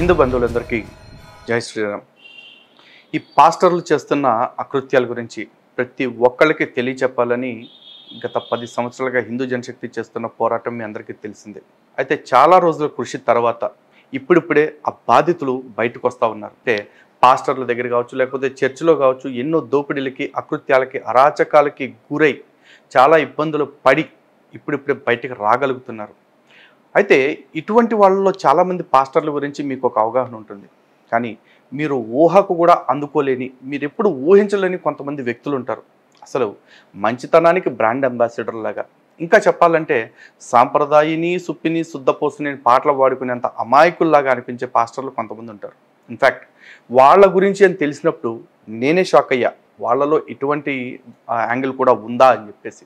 హిందూ బంధువులందరికీ జై శ్రీరామ్. ఈ పాస్టర్లు చేస్తున్న అకృత్యాల గురించి ప్రతి ఒక్కళ్ళకి తెలియచెప్పాలని గత 10 సంవత్సరాలుగా హిందూ జనశక్తి చేస్తున్న పోరాటం మీ అందరికీ తెలిసిందే. అయితే చాలా రోజుల కృషి తర్వాత ఇప్పుడిప్పుడే ఆ బాధితులు బయటకు వస్తూ ఉన్నారు. అంటే పాస్టర్ల దగ్గర కావచ్చు, లేకపోతే చర్చిలో కావచ్చు, ఎన్నో దోపిడీలకి, అకృత్యాలకి, అరాచకాలకి గురై చాలా ఇబ్బందులు పడి ఇప్పుడిప్పుడే బయటకు రాగలుగుతున్నారు. అయితే ఇటువంటి వాళ్ళలో చాలామంది పాస్టర్ల గురించి మీకు ఒక అవగాహన ఉంటుంది. కానీ మీరు ఊహకు కూడా అందుకోలేని, మీరు ఎప్పుడు ఊహించలేని కొంతమంది వ్యక్తులు ఉంటారు. అసలు మంచితనానికి బ్రాండ్ అంబాసిడర్ లాగా, ఇంకా చెప్పాలంటే సాంప్రదాయిని, సుప్పిని, శుద్ధపోసుని పాటలు పాడుకునేంత అమాయకుల్లాగా అనిపించే పాస్టర్లు కొంతమంది ఉంటారు. ఇన్ఫ్యాక్ట్ వాళ్ళ గురించి అని తెలిసినప్పుడు నేనే షాక్ అయ్యా, వాళ్ళలో ఇటువంటి యాంగిల్ కూడా ఉందా అని చెప్పేసి.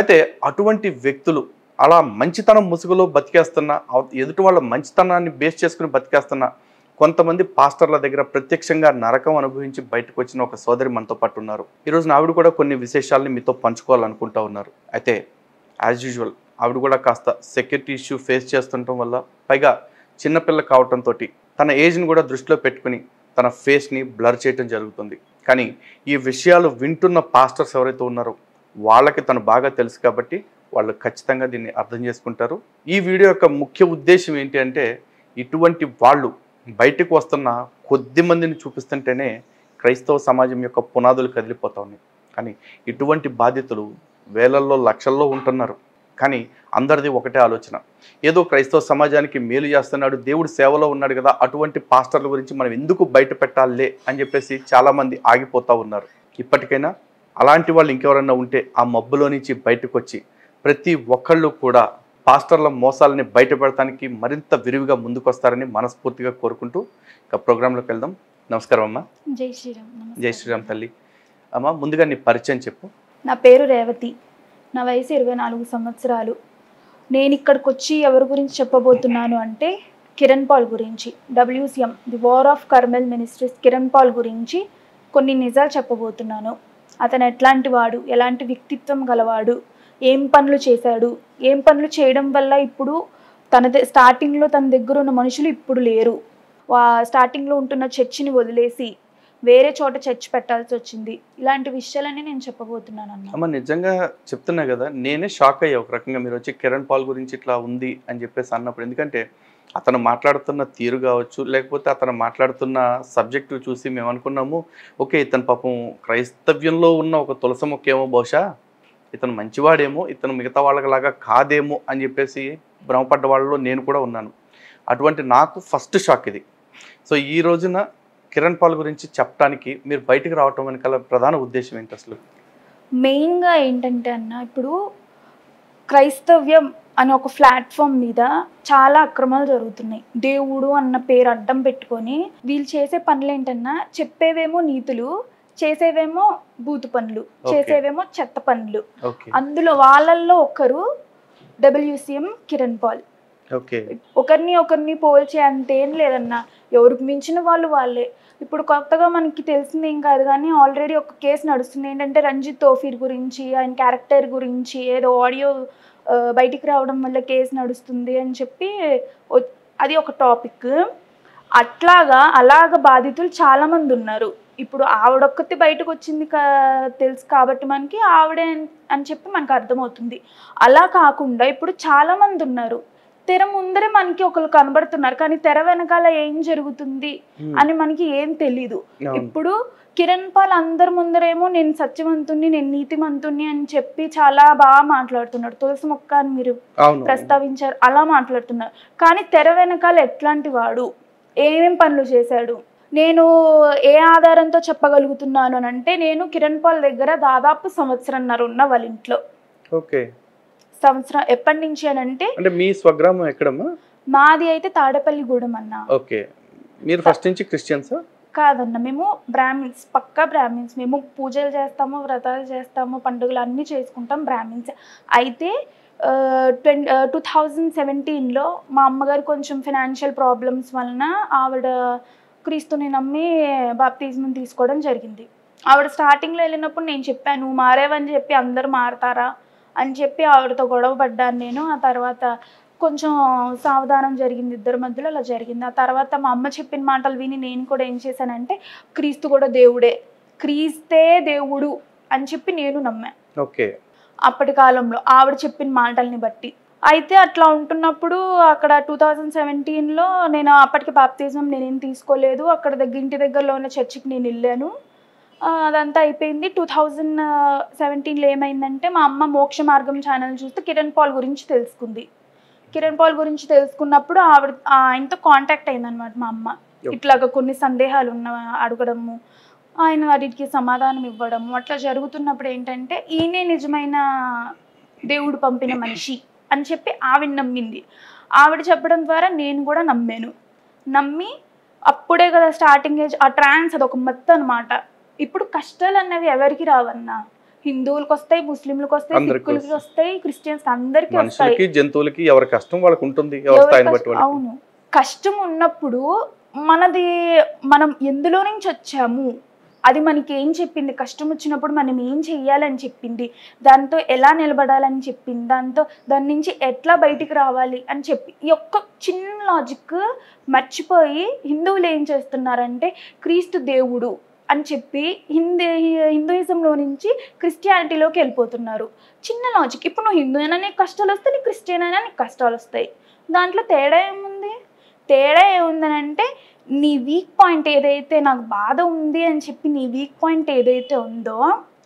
అయితే అటువంటి వ్యక్తులు అలా మంచితనం ముసుగులో బతికేస్తున్న, ఎదుటి వాళ్ళ మంచితనాన్ని బేస్ చేసుకుని బతికేస్తున్న కొంతమంది పాస్టర్ల దగ్గర ప్రత్యక్షంగా నరకం అనుభవించి బయటకు వచ్చిన ఒక సోదరి మనతో పాటు ఉన్నారు. ఈరోజు ఆవిడ కూడా కొన్ని విశేషాలని మీతో పంచుకోవాలనుకుంటా ఉన్నారు. అయితే యాజ్ యూజువల్ ఆవిడ కూడా కాస్త సెక్యూరిటీ ఇష్యూ ఫేస్ చేస్తుండటం వల్ల, పైగా చిన్నపిల్ల కావటంతో తన ఏజ్ని కూడా దృష్టిలో పెట్టుకుని తన ఫేస్ని బ్లర్ చేయటం జరుగుతుంది. కానీ ఈ విషయాలు వింటున్న పాస్టర్స్ ఎవరైతే ఉన్నారో వాళ్ళకి తను బాగా తెలుసు కాబట్టి వాళ్ళు ఖచ్చితంగా దీన్ని అర్థం చేసుకుంటారు. ఈ వీడియో యొక్క ముఖ్య ఉద్దేశం ఏంటి అంటే, ఇటువంటి వాళ్ళు బయటకు వస్తున్న కొద్ది మందిని చూపిస్తుంటేనే క్రైస్తవ సమాజం యొక్క పునాదులు కదిలిపోతూ ఉన్నాయి. కానీ ఇటువంటి బాధితులు వేలల్లో, లక్షల్లో ఉంటున్నారు. కానీ అందరిది ఒకటే ఆలోచన, ఏదో క్రైస్తవ సమాజానికి మేలు చేస్తున్నాడు, దేవుడు సేవలో ఉన్నాడు కదా, అటువంటి పాస్టర్ల గురించి మనం ఎందుకు బయట పెట్టాలే అని చెప్పేసి చాలామంది ఆగిపోతూ ఉన్నారు. ఇప్పటికైనా అలాంటి వాళ్ళు ఇంకెవరన్నా ఉంటే ఆ మబ్బులో నుంచి బయటకు వచ్చి ప్రతి ఒక్కళ్ళు కూడా పాస్టర్ల మోసాలని బయట పెడతానికి మరింత విరివిగా ముందుకొస్తారని మనస్ఫూర్తిగా కోరుకుంటూ ఇక ప్రోగ్రాంలోకి వెళ్దాం. నమస్కారం అమ్మ. జై శ్రీరామ్. జై శ్రీరామ్ తల్లి. అమ్మ, ముందుగా నీ పరిచయం చెప్పు. నా పేరు రేవతి, నా వయసు 24 సంవత్సరాలు. నేను ఇక్కడికి వచ్చి ఎవరి గురించి చెప్పబోతున్నాను అంటే కిరణ్ పాల్ గురించి, WCM the war of Carmel ministries Kiran Paul గురించి కొన్ని నిజాలు చెప్పబోతున్నాను. అతను ఎట్లాంటి వాడు, ఎలాంటి వ్యక్తిత్వం గలవాడు, ఏం పనులు చేశాడు, ఏం పనులు చేయడం వల్ల ఇప్పుడు స్టార్టింగ్లో తన దగ్గర ఉన్న మనుషులు ఇప్పుడు లేరు, స్టార్టింగ్లో ఉంటున్న చర్చిని వదిలేసి వేరే చోట చర్చ్ పెట్టాల్సి వచ్చింది. ఇలాంటి విషయాలన్నీ నేను చెప్పబోతున్నాను అన్న. అమ్మ, నిజంగా చెప్తున్నా కదా, నేనే షాక్ అయ్యా ఒక రకంగా మీరు వచ్చి కిరణ్ పాల్ గురించి ఇట్లా ఉంది అని చెప్పేసి అన్నప్పుడు. ఎందుకంటే అతను మాట్లాడుతున్న తీరు కావచ్చు, లేకపోతే అతను మాట్లాడుతున్న సబ్జెక్టు చూసి మేము అనుకున్నాము, ఓకే ఇతను పాపం క్రైస్తవ్యంలో ఉన్న ఒక తులసి మొక్కేమో, బహుశా ఇతను మంచివాడేమో, ఇతను మిగతా వాళ్ళలాగా కాదేమో అని చెప్పేసి భ్రమపడ్డ వాళ్ళలో నేను కూడా ఉన్నాను. అటువంటి నాకు ఫస్ట్ షాక్ ఇది. సో ఈ రోజున కిరణ్ పాల్ గురించి చెప్పడానికి మీరు బయటకు రావటం వెనకాల ప్రధాన ఉద్దేశం ఏంటి అసలు? మెయిన్గా ఏంటంటే అన్న, ఇప్పుడు క్రైస్తవ్యం అనే ఒక ప్లాట్ఫామ్ మీద చాలా అక్రమాలు జరుగుతున్నాయి. దేవుడు అన్న పేరు అడ్డం పెట్టుకొని వీళ్ళు చేసే పనులు ఏంటన్నా, చెప్పేవేమో నీతులు, చేసేవేమో బూతు పనులు, చేసేవేమో చెత్త పనులు. అందులో వాళ్ళల్లో ఒకరు WCM కిరణ్ పాల్. ఒకరిని పోల్చే అంతేం లేదన్నా, ఎవరికి మించిన వాళ్ళు వాళ్ళే. ఇప్పుడు కొత్తగా మనకి తెలిసింది ఏం కాదు, కానీ ఆల్రెడీ ఒక కేసు నడుస్తుంది. ఏంటంటే రంజిత్ తోఫీర్ గురించి, ఆయన క్యారెక్టర్ గురించి ఏదో ఆడియో బయటికి రావడం వల్ల కేసు నడుస్తుంది అని చెప్పి అది ఒక టాపిక్. అలాగా బాధితులు చాలామంది ఉన్నారు. ఇప్పుడు ఆవిడొక్కటి బయటకు వచ్చింది తెలుసు కాబట్టి మనకి ఆవిడే అని చెప్పి మనకు అర్థమవుతుంది. అలా కాకుండా ఇప్పుడు చాలామంది ఉన్నారు. తెర ముందరే మనకి ఒకరు కనబడుతున్నారు, కానీ తెర వెనకాల ఏం జరుగుతుంది అని మనకి ఏం తెలీదు. ఇప్పుడు కిరణ్ పాల్ అందరి ముందరేమో నేను సత్యవంతుణ్ణి, నేను నీతిమంతుణ్ణి అని చెప్పి చాలా బాగా మాట్లాడుతున్నాడు. తులసి మొక్క అని మీరు ప్రస్తావించారు, అలా మాట్లాడుతున్నారు. కానీ తెర వెనకాల ఎట్లాంటి వాడు, ఏమేం పనులు చేశాడు, నేను ఏ ఆధారంతో చెప్పగలుగుతున్నాను అని అంటే, నేను కిరణ్ పాల్ దగ్గర దాదాపు 1.5 సంవత్సరం ఉన్న వాళ్ళ ఇంట్లో. సంవత్సరం ఎప్పటి నుంచి అని అంటే, మీ స్వగ్రామం ఎక్కడమ్మా? మాది అయితే తాడేపల్లిగూడెం అన్న. ఓకే, మీరు ఫస్ట్ నుంచి క్రిస్టియన్సా? కాదన్న, మేము బ్రాహ్మిన్స్, పక్కా బ్రాహ్మిన్స్. మేము పూజలు చేస్తాము, వ్రతాలు చేస్తాము, పండుగలు అన్నీ చేసుకుంటాం, బ్రాహ్మిన్స్. అయితే 2017లో మా అమ్మగారు కొంచెం ఫైనాన్షియల్ ప్రాబ్లమ్స్ వలన ఆవిడ క్రీస్తుని నమ్మి బాప్తిజం తీసుకోవడం జరిగింది. ఆవిడ స్టార్టింగ్లో వెళ్ళినప్పుడు నేను చెప్పాను, మారేవని చెప్పి అందరూ మారతారా అని చెప్పి ఆవిడతో గొడవ పడ్డాను నేను. ఆ తర్వాత కొంచెం సావధానం జరిగింది ఇద్దరి మధ్యలో, అలా జరిగింది. ఆ తర్వాత మా అమ్మ చెప్పిన మాటలు విని నేను కూడా ఏం చేశానంటే క్రీస్తు కూడా దేవుడే, క్రీస్తే దేవుడు అని చెప్పి నేను నమ్మా. ఓకే. అప్పటి కాలంలో ఆవిడ చెప్పిన మాటల్ని బట్టి. అయితే అట్లా ఉంటున్నప్పుడు అక్కడ 2017లో నేను అప్పటికి బాప్తిజం నేనేం తీసుకోలేదు. అక్కడ ఇంటి దగ్గరలో ఉన్న చర్చికి నేను వెళ్ళాను. అదంతా అయిపోయింది. 2017లో ఏమైందంటే మా అమ్మ మోక్ష మార్గం ఛానల్ చూస్తే కిరణ్ పాల్ గురించి తెలుసుకుంది. కిరణ్ పాల్ గురించి తెలుసుకున్నప్పుడు ఆయనతో కాంటాక్ట్ అయిందనమాట మా అమ్మ. ఇట్లాగా కొన్ని సందేహాలు అడగడము, ఆయన వాటికి సమాధానం ఇవ్వడము, అట్లా జరుగుతున్నప్పుడు ఏంటంటే ఈయనే నిజమైన దేవుడు పంపిన మనిషి అని చెప్పి ఆవిడ నమ్మింది. ఆవిడ చెప్పడం ద్వారా నేను కూడా నమ్మి అప్పుడే కదా స్టార్టింగ్ ఏజ్, ఆ ట్రాన్స్ అదొక మత్తు అనమాట. ఇప్పుడు కష్టాలు అన్నవి ఎవరికి రావన్నా, హిందువులకు వస్తాయి, ముస్లింలకు వస్తాయి, సిక్కులకి వస్తాయి, క్రిస్టియన్స్ అందరికి వస్తాయి. జంతువులకి ఎవరి కష్టం వాళ్ళకు ఉంటుంది. అవును, కష్టం ఉన్నప్పుడు మనం ఎందులో నుంచి వచ్చాము, అది మనకి ఏం చెప్పింది, కష్టం వచ్చినప్పుడు మనం ఏం చెయ్యాలని చెప్పింది, దాంతో ఎలా నిలబడాలని చెప్పింది, దాని నుంచి ఎట్లా బయటికి రావాలి అని చెప్పి ఈ ఒక్క చిన్న లాజిక్ మర్చిపోయి హిందువులు ఏం చేస్తున్నారంటే క్రీస్తు దేవుడు అని చెప్పి హిందూయిజంలో నుంచి క్రిస్టియానిటీలోకి వెళ్ళిపోతున్నారు. చిన్న లాజిక్. ఇప్పుడు నువ్వు హిందూ అయినా నీకు కష్టాలు వస్తాయి, నీకు క్రిస్టియన్ అయినా నీకు కష్టాలు వస్తాయి. దాంట్లో తేడా ఏముంది? తేడా ఏముందని అంటే నీ వీక్ పాయింట్ ఏదైతే, నాకు బాధ ఉంది అని చెప్పి నీ వీక్ పాయింట్ ఏదైతే ఉందో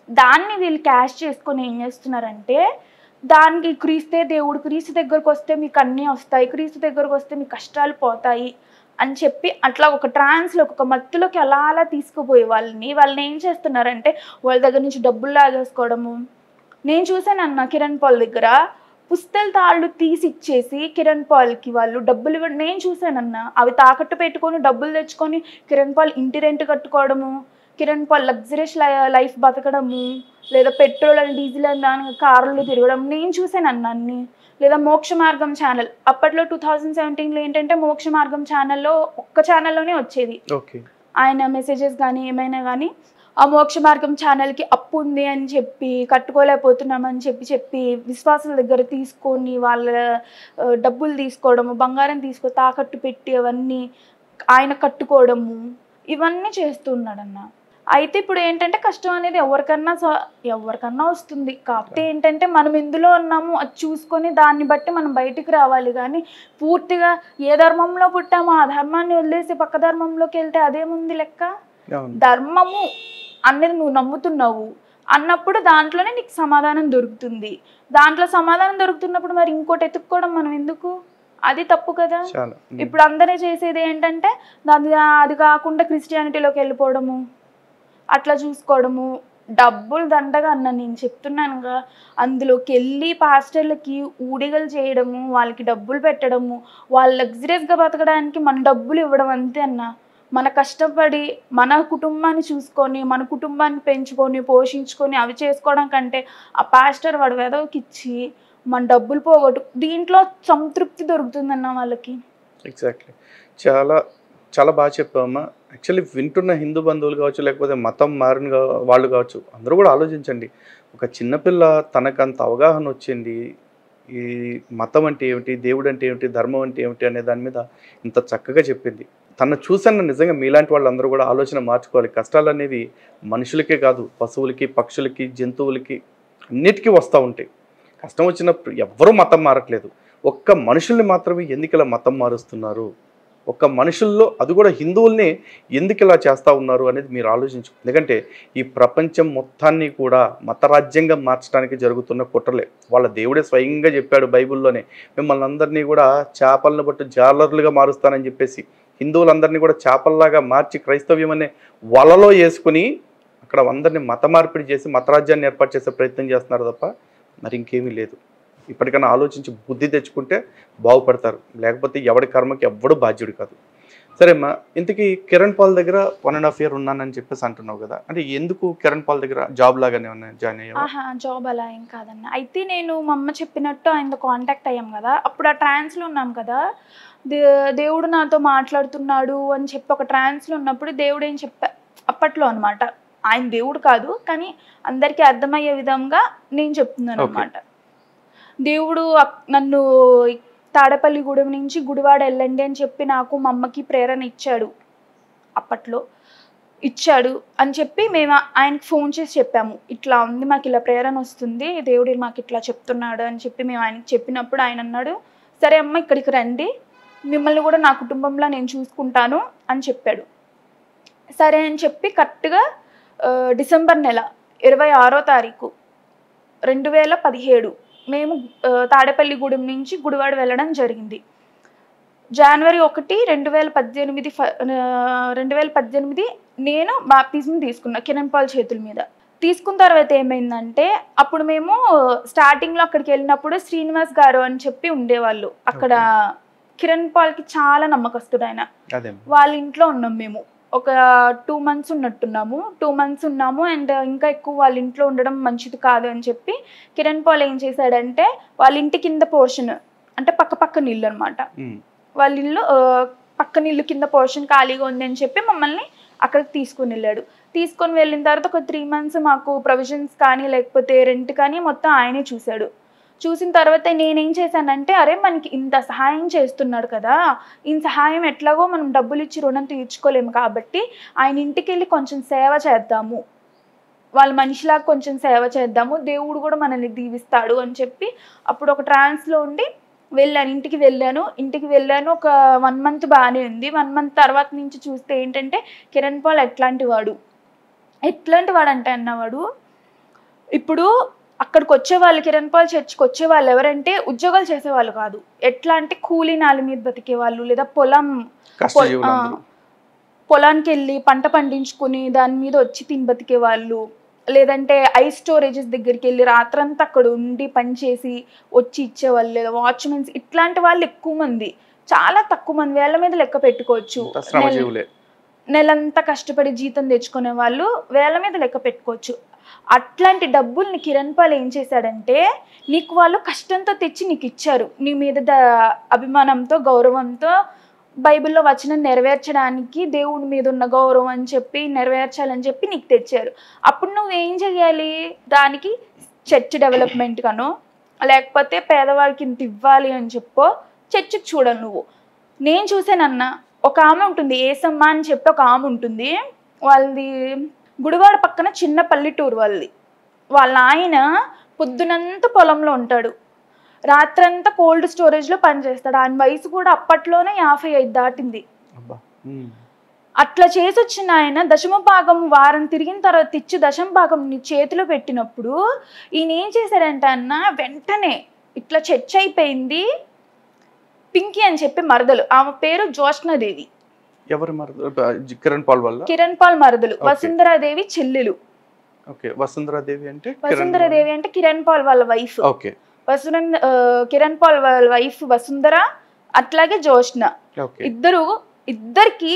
దాన్ని వీళ్ళు క్యాష్ చేసుకొని ఏం చేస్తున్నారంటే దానికి క్రీస్తే దేవుడు, క్రీస్తు దగ్గరకు వస్తే మీకు అన్నీ వస్తాయి, క్రీస్తు దగ్గరకు వస్తే మీ కష్టాలు పోతాయి అని చెప్పి అట్లా ఒక ట్రాన్స్లోకి, ఒక మత్తులోకి అలా తీసుకుపోయి వాళ్ళని ఏం చేస్తున్నారంటే వాళ్ళ దగ్గర నుంచి డబ్బులు లాగేసుకోవడము. నేను చూసానన్న కిరణ్ పాల్ దగ్గర పుస్తల తాళ్ళు తీసి ఇచ్చేసి కిరణ్ పాల్కి వాళ్ళు డబ్బులు ఇవ్వడం నేను చూసానన్న. అవి తాకట్టు పెట్టుకొని డబ్బులు తెచ్చుకొని కిరణ్ పాల్ ఇంటి రెంట్ కట్టుకోవడము, కిరణ్ పాల్ లగ్జరీస్ లైఫ్ బతకడము, లేదా పెట్రోల్ అని డీజిల్ అని దాని కార్లు తిరగడం నేను చూసానన్న అన్ని. లేదా మోక్ష మార్గం ఛానల్ అప్పట్లో 2017లో ఏంటంటే మోక్ష మార్గం ఛానల్లో ఒక్క ఛానల్లోనే వచ్చేది ఆయన మెసేజెస్ కానీ ఏమైనా కానీ. ఆ మోక్ష మార్గం ఛానల్కి అప్పు ఉంది అని చెప్పి కట్టుకోలేకపోతున్నామని చెప్పి విశ్వాసుల దగ్గర తీసుకొని వాళ్ళ డబ్బులు తీసుకోవడము, బంగారం తాకట్టు పెట్టి అవన్నీ ఆయన కట్టుకోవడము, ఇవన్నీ చేస్తున్నాడన్న. అయితే ఇప్పుడు ఏంటంటే కష్టం అనేది ఎవరికన్నా వస్తుంది. కాకపోతే ఏంటంటే మనం ఎందులో ఉన్నాము అది చూసుకొని దాన్ని బట్టి మనం బయటికి రావాలి. కానీ పూర్తిగా ఏ ధర్మంలో పుట్టామో ఆ ధర్మాన్ని వదిలేసి పక్క ధర్మంలోకి వెళ్తే అదేముంది లెక్క. ధర్మము అనేది నువ్వు నమ్ముతున్నావు అన్నప్పుడు దాంట్లోనే నీకు సమాధానం దొరుకుతుంది. దాంట్లో సమాధానం దొరుకుతున్నప్పుడు మరి ఇంకోటి ఎత్తుక్కోవడం మనం ఎందుకు? అది తప్పు కదా. ఇప్పుడు అందరూ చేసేది ఏంటంటే అది కాకుండా క్రిస్టియానిటీలోకి వెళ్ళిపోవడము, అట్లా చూసుకోవడము, డబ్బులు దండగా అన్న. నేను చెప్తున్నానుగా, అందులోకి వెళ్ళి పాస్టర్లకి ఊడిగలు చేయడము, వాళ్ళకి డబ్బులు పెట్టడము, వాళ్ళు లగ్జరీస్గా బతకడానికి మన డబ్బులు ఇవ్వడం అంతే అన్న. మన కష్టపడి మన కుటుంబాన్ని చూసుకొని మన కుటుంబాన్ని పెంచుకొని పోషించుకొని అవి చేసుకోవడం కంటే ఆ పాస్టర్ వాడు వెదవకి ఇచ్చి మన డబ్బులు పోగొట్టు దీంట్లో సంతృప్తి దొరుకుతుందన్న వాళ్ళకి. ఎగ్జాక్ట్లీ. చాలా చాలా బాగా చెప్పామమ్మా. యాక్చువల్లీ వింటున్న హిందూ బంధువులు కావచ్చు, లేకపోతే మతం మారిన వాళ్ళు కావచ్చు, అందరూ కూడా ఆలోచించండి. ఒక చిన్నపిల్ల తనకంత అవగాహన వచ్చింది, ఈ మతం అంటే ఏమిటి, దేవుడు అంటే ఏమిటి, ధర్మం అంటే ఏమిటి అనే దాని మీద ఇంత చక్కగా చెప్పింది. తను చూసన్న నిజంగా మీలాంటి వాళ్ళందరూ కూడా ఆలోచన మార్చుకోవాలి. కష్టాలు అనేవి మనుషులకే కాదు, పశువులకి, పక్షులకి, జంతువులకి అన్నిటికీ వస్తూ ఉంటాయి. కష్టం వచ్చినప్పుడు ఎవ్వరూ మతం మారట్లేదు. ఒక్క మనుషుల్ని మాత్రమే ఎందుకు ఇలా మతం మారుస్తున్నారు, ఒక్క మనుషుల్లో అది కూడా హిందువుల్ని ఎందుకు ఇలా చేస్తూ ఉన్నారు అనేది మీరు ఆలోచించు. ఎందుకంటే ఈ ప్రపంచం మొత్తాన్ని కూడా మతరాజ్యంగా మార్చడానికి జరుగుతున్న కుట్రలే. వాళ్ళ దేవుడే స్వయంగా చెప్పాడు బైబిల్లోనే, మిమ్మల్ని అందరినీ కూడా చేపలను బట్టి జాలర్లుగా మారుస్తానని చెప్పేసి హిందువులందరినీ కూడా చేపల్లాగా మార్చి క్రైస్తవ్యం అనే వలలో వేసుకుని అక్కడ అందరినీ మత మార్పిడి చేసి మతరాజ్యాన్ని ఏర్పాటు చేసే ప్రయత్నం చేస్తున్నారు తప్ప మరి ఇంకేమీ లేదు. ఇప్పటికైనా ఆలోచించి బుద్ధి తెచ్చుకుంటే బాగుపడతారు, లేకపోతే ఎవడి కర్మకి ఎవ్వడు బాధ్యుడు కాదు. సరే అమ్మా, ఇంతకీ కిరణ్ పాల్ దగ్గర 1.5 year ఉన్నానని చెప్పేసి అంటున్నావు కదా, అంటే ఎందుకు కిరణ్ పాల్ దగ్గర జాబ్ లాగానే జాయిన్ అయ్యావా? జాబ్ అలా ఏం కాదన్న. అయితే నేను మా అమ్మ చెప్పినట్టు ఆయనతో కాంటాక్ట్ అయ్యాం కదా, అప్పుడు ఆ ట్రాన్స్లో ఉన్నాం కదా, దేవుడు నాతో మాట్లాడుతున్నాడు అని చెప్పి ఒక ట్రాన్స్లో ఉన్నప్పుడు దేవుడు ఏం అప్పట్లో అనమాట, ఆయన దేవుడు కాదు కానీ అందరికీ అర్థమయ్యే విధంగా నేను చెప్తున్నాను అనమాట. దేవుడు నన్ను తాడేపల్లిగూడెం నుంచి గుడివాడ వెళ్ళండి అని చెప్పి నాకు మా అమ్మకి ప్రేరణ ఇచ్చాడు, అప్పట్లో ఇచ్చాడు అని చెప్పి మేము ఆయనకి ఫోన్ చేసి చెప్పాము, ఇట్లా ఉంది మాకు ఇలా ప్రేరణ వస్తుంది, దేవుడు మాకు ఇట్లా చెప్తున్నాడు అని చెప్పి మేము ఆయనకి చెప్పినప్పుడు ఆయన అన్నాడు, సరే అమ్మ ఇక్కడికి రండి, మిమ్మల్ని కూడా నా కుటుంబంలో నేను చూసుకుంటాను అని చెప్పాడు. సరే అని చెప్పి కరెక్ట్గా డిసెంబర్ నెల 26వ తారీఖు 2017 మేము తాడేపల్లిగూడెం నుంచి గుడివాడ వెళ్ళడం జరిగింది. జనవరి 1, 2018 నేను బాప్తిజం తీసుకున్నా కిరణ్ పాల్ చేతుల మీద. తీసుకున్న తర్వాత ఏమైందంటే అప్పుడు మేము స్టార్టింగ్లో అక్కడికి వెళ్ళినప్పుడు శ్రీనివాస్ గారు అని చెప్పి ఉండేవాళ్ళు అక్కడ. కిరణ్ పాల్కి చాలా నమ్మకస్తుడు ఆయన. వాళ్ళ ఇంట్లో ఉన్నాం మేము, ఒక 2 months ఉన్నట్టున్నాము. 2 months ఉన్నాము అండ్ ఇంకా ఎక్కువ వాళ్ళ ఇంట్లో ఉండడం మంచిది కాదు అని చెప్పి కిరణ్ పాల్ ఏం చేశాడంటే వాళ్ళ ఇంటి కింద పోర్షన్ అంటే పక్కన ఇల్లు అనమాట, వాళ్ళ ఇల్లు పక్కన ఇల్లు కింద పోర్షన్ ఖాళీగా ఉంది అని చెప్పి మమ్మల్ని అక్కడికి తీసుకుని వెళ్ళాడు. తీసుకొని వెళ్ళిన తర్వాత ఒక 3 months మాకు ప్రొవిజన్స్ కానీ లేకపోతే రెంట్ కానీ మొత్తం ఆయనే చూశాడు. చూసిన తర్వాత నేనేం చేశానంటే అరే మనకి ఇంత సహాయం చేస్తున్నాడు కదా, ఈ సహాయం ఎట్లాగో మనం డబ్బులు ఇచ్చి రుణం తీర్చుకోలేము కాబట్టి ఆయన ఇంటికి వెళ్ళి కొంచెం సేవ చేద్దాము, వాళ్ళ మనిషిలాగా కొంచెం సేవ చేద్దాము, దేవుడు కూడా మనల్ని దీవిస్తాడు అని చెప్పి అప్పుడు ఒక ట్రాన్స్లో ఉండి వెళ్ళాను. ఇంటికి వెళ్ళాను ఒక 1 month బాగానే ఉంది. 1 month తర్వాత నుంచి చూస్తే ఏంటంటే కిరణ్ పాల్ ఎట్లాంటి వాడు అంటే అన్నవాడు, ఇప్పుడు అక్కడికి వచ్చేవాళ్ళు కిరణ్ పాల్ చర్చ్కి వచ్చేవాళ్ళు ఎవరంటే ఉద్యోగాలు చేసేవాళ్ళు కాదు, ఎట్లా అంటే కూలీ నాలి మీద బతికే వాళ్ళు, లేదా పొలానికి వెళ్ళి పంట పండించుకుని దాని మీద వచ్చి తిని బతికే వాళ్ళు, లేదంటే ఐస్ స్టోరేజెస్ దగ్గరికి వెళ్ళి రాత్రంతా అక్కడ ఉండి పనిచేసి వచ్చి ఇచ్చేవాళ్ళు, లేదా వాచ్మెన్స్, ఇట్లాంటి వాళ్ళు ఎక్కువ మంది, చాలా తక్కువ మంది, వేళ్ల మీద లెక్క పెట్టుకోవచ్చు. నెలంతా కష్టపడి జీతం తెచ్చుకునే వాళ్ళు వేళ్ల మీద లెక్క పెట్టుకోవచ్చు. అట్లాంటి డబ్బుల్ని కిరణ్ పాల్ ఏం చేశాడంటే నీకు వాళ్ళు కష్టంతో తెచ్చి నీకు ఇచ్చారు, నీ మీద అభిమానంతో గౌరవంతో బైబిల్లో వచనం నెరవేర్చడానికి దేవుడి మీద ఉన్న గౌరవం అని చెప్పి నెరవేర్చాలని చెప్పి నీకు తెచ్చారు. అప్పుడు నువ్వేం చేయాలి, దానికి చర్చ్ డెవలప్మెంట్ కనో లేకపోతే పేదవాళ్ళకి ఇంత ఇవ్వాలి అని చెప్పో చర్చికి చూడాలి నువ్వు. నేను చూసానన్నా ఒక ఆమె ఉంటుంది, ఏసమ్మ అని చెప్పి ఒక ఆమె ఉంటుంది, వాళ్ళది గుడివాడ పక్కన చిన్న పల్లెటూరు వాళ్ళది. వాళ్ళ ఆయన పొద్దునంతా పొలంలో ఉంటాడు, రాత్రంతా కోల్డ్ స్టోరేజ్లో పనిచేస్తాడు. ఆయన వయసు కూడా అప్పట్లోనే 55 దాటింది. అట్లా చేసి వచ్చిన ఆయన దశమ భాగం వారం తిరిగిన తర్వాత ఇచ్చి దశమ భాగం నీ చేతిలో పెట్టినప్పుడు ఈయన ఏం చేశాడంటే అన్న వెంటనే ఇట్లా చర్చ్ అయిపోయింది. పింకీ అని చెప్పి మరదలు, ఆమె పేరు జ్యోత్స్నాదేవి. ఎవరు మరదలు? కిరణ్ పాల్ వల్ల కిరణ్ పాల్ మరదలు, వసుంధరాదేవి చెల్లెలు. వసుంధరాదేవి అంటే కిరణ్ పాల్ వాళ్ళ వైఫ్. కిరణ్ పాల్ వాళ్ళ వైఫ్ వసుంధర, అట్లాగే జ్యోత్స్న. ఇద్దరికి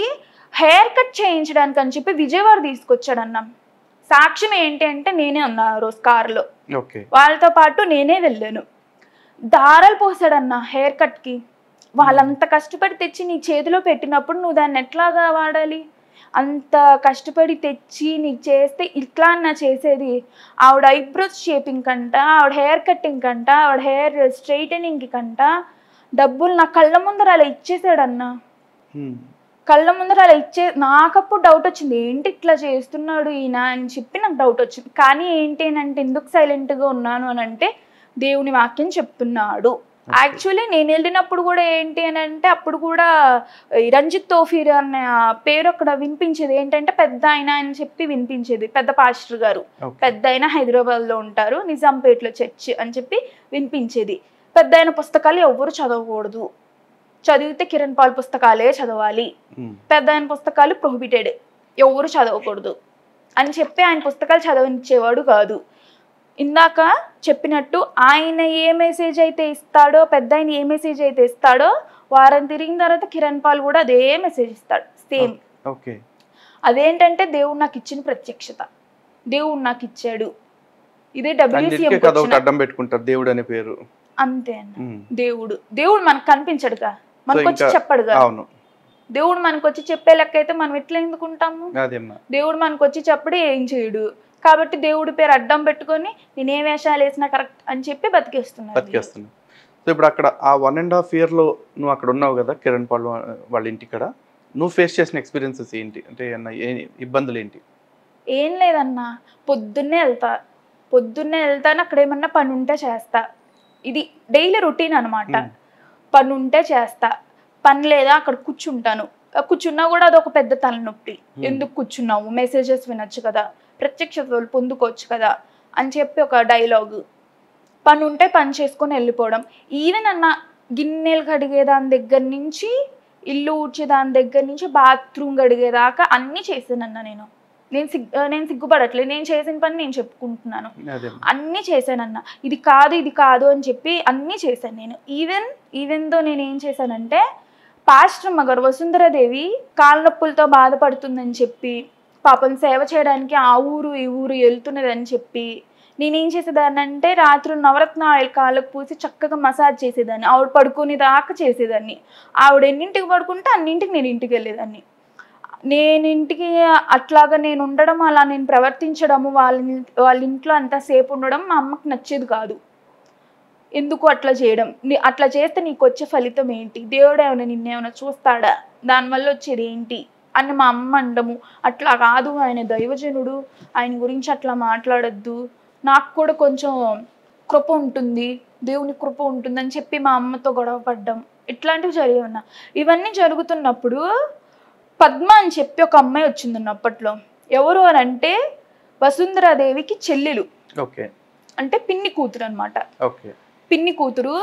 హెయిర్ కట్ చేయించడానికి అని చెప్పి విజయవాడ తీసుకొచ్చాడు అన్న. సాక్ష్యం ఏంటి అంటే నేనే ఉన్నా రోజు కారులో, వాళ్ళతో పాటు నేనే వెళ్ళాను. దారాలు పోసాడన్న హెయిర్ కట్ కి. వాళ్ళంత కష్టపడి తెచ్చి నీ చేతిలో పెట్టినప్పుడు నువ్వు దాన్ని ఎట్లాగా వాడాలి? అంత కష్టపడి తెచ్చి నీకు చేస్తే ఇట్లా అన్న చేసేది. ఆవిడ ఐబ్రోస్ షేపింగ్ కంట, ఆవిడ హెయిర్ కట్టింగ్ కంట, ఆవిడ హెయిర్ స్ట్రైటనింగ్ కంట డబ్బులు నా కళ్ళ ముందర అలా ఇచ్చేసాడన్న. కళ్ళ ముందర అలా నాకప్పుడు డౌట్ వచ్చింది, ఏంటి ఇట్లా చేస్తున్నాడు ఈయన అని చెప్పి నాకు డౌట్ వచ్చింది. కానీ ఏంటి అంటే ఎందుకు సైలెంట్గా ఉన్నాను అని అంటే దేవుని వాక్యం చెప్తున్నాడు. యాక్చువల్లీ నేను వెళ్ళినప్పుడు కూడా ఏంటి అని అంటే అప్పుడు కూడా రంజిత్ తోఫీర్ అనే పేరు అక్కడ వినిపించేది. ఏంటంటే పెద్ద ఆయన అని చెప్పి వినిపించేది, పెద్ద పాస్టర్ గారు, పెద్ద ఆయన హైదరాబాద్లో ఉంటారు, నిజాంపేటలో చర్చ్ అని చెప్పి వినిపించేది. పెద్ద ఆయన పుస్తకాలు ఎవరు చదవకూడదు, చదివితే కిరణ్ పాల్ పుస్తకాలే చదవాలి, పెద్ద ఆయన పుస్తకాలు ప్రొహిబిటెడ్, ఎవరు చదవకూడదు అని చెప్పి ఆయన పుస్తకాలు చదవనిచ్చేవాడు కాదు. ఇందాక చెప్పినట్టు ఆయన ఏ మెసేజ్ అయితే ఇస్తాడో, పెద్ద ఆయన ఏ మెసేజ్ అయితే ఇస్తాడో, వారం తిరిగిన తర్వాత కిరణ్ పాల్ కూడా అదే మెసేజ్ ఇస్తాడు సేమ్. అదేంటంటే దేవుడు నాకు ఇచ్చిన ప్రత్యక్షత, దేవుడు నాకు ఇచ్చాడు. ఇదే WCM అడ్డం పెట్టుకుంటారు దేవుడు అనే పేరు, అంతే అన్న. దేవుడు మనకు కనిపించడుగా, మనకు వచ్చి చెప్పడుగా. దేవుడు మనకు వచ్చి చెప్పే లెక్క అయితే మనం ఎట్లా ఎందుకుంటాము? దేవుడు మనకు వచ్చి చెప్పడు, ఏం చేయడు. కాబట్టి దేవుడి పేరు అడ్డం పెట్టుకొని నేనే వేషాలు వేసినా కరెక్ట్ అని చెప్పి బతికేస్తున్నాను. సో ఇప్పుడు అక్కడ ఆ 1.5 yearలో నువ్వు అక్కడ ఉన్నావు కదా కిరణ్ పాల్ వాళ్ళ ఇంటికాడ, నువ్వు ఫేస్ చేసిన ఎక్స్పీరియన్సెస్ ఏంటి? అంటే ఇబ్బందులు ఏంటి? ఏం లేదన్నా, పొద్దున్నే వెళ్తాను, అక్కడ ఏమన్నా పని ఉంటే చేస్తా. ఇది డైలీ రొటీన్ అనమాట. పని ఉంటే చేస్తా, పని లేదా అక్కడ కూర్చుంటాను. కూర్చున్నా కూడా అదొక పెద్ద తలనొప్పి. ఎందుకు కూర్చున్నావు, మెసేజెస్ వినొచ్చు కదా, ప్రత్యక్షతలు పొందుకోవచ్చు కదా అని చెప్పి ఒక డైలాగు. పని ఉంటే పని చేసుకొని వెళ్ళిపోవడం. ఈవెన్ అన్న గిన్నెలు కడిగేదాని దగ్గర నుంచి, ఇల్లు ఊడ్చేదాని దగ్గర నుంచి, బాత్రూమ్ కడిగేదాకా అన్నీ చేశానన్న. నేను సిగ్గుపడట్లేదు, నేను చేసిన పని నేను చెప్పుకుంటున్నాను. అన్నీ చేశానన్న. ఇది కాదు అని చెప్పి అన్నీ చేశాను నేను. ఈవెన్తో నేను ఏం చేశానంటే, పాస్టర్ అమ్మ గారు వసుంధరాదేవి కాళ్ళ నొప్పులతో బాధపడుతుందని చెప్పి, పాపం సేవ చేయడానికి ఆ ఊరు ఈ ఊరు వెళ్తున్నదని చెప్పి, నేనేం చేసేదాన్ని అంటే రాత్రి నవరత్న ఆయిల్ కాళ్ళకు పూసి చక్కగా మసాజ్ చేసేదాన్ని. ఆవిడ పడుకునే దాకా చేసేదాన్ని. ఆవిడ ఎన్నింటికి పడుకుంటే అన్నింటికి నేను ఇంటికి వెళ్ళేదాన్ని. నేను ఇంటికి అట్లాగా నేను ఉండడం, అలా నేను ప్రవర్తించడము, వాళ్ళ ఇంట్లో అంతసేపు ఉండడం మా అమ్మకి నచ్చేది కాదు. ఎందుకు అట్లా చేయడం, అట్లా చేస్తే నీకు వచ్చే ఫలితం ఏంటి, దేవుడు ఏమైనా నిన్నేమైనా చూస్తాడా, దానివల్ల వచ్చేది ఏంటి అని మా అమ్మ అండము. అట్లా కాదు, ఆయన దైవజనుడు, ఆయన గురించి అట్లా మాట్లాడద్దు, నాకు కూడా కొంచెం కృప ఉంటుంది, దేవుని కృప ఉంటుందని చెప్పి మా అమ్మతో గొడవ పడ్డం, ఇట్లాంటివి జరిగి ఉన్నా. ఇవన్నీ జరుగుతున్నప్పుడు పద్మ అని చెప్పి ఒక అమ్మాయి వచ్చిందన్న అప్పట్లో. ఎవరు అని అంటే వసుంధరాదేవికి చెల్లెలు, అంటే పిన్ని కూతురు అనమాట. పిన్ని కూతురు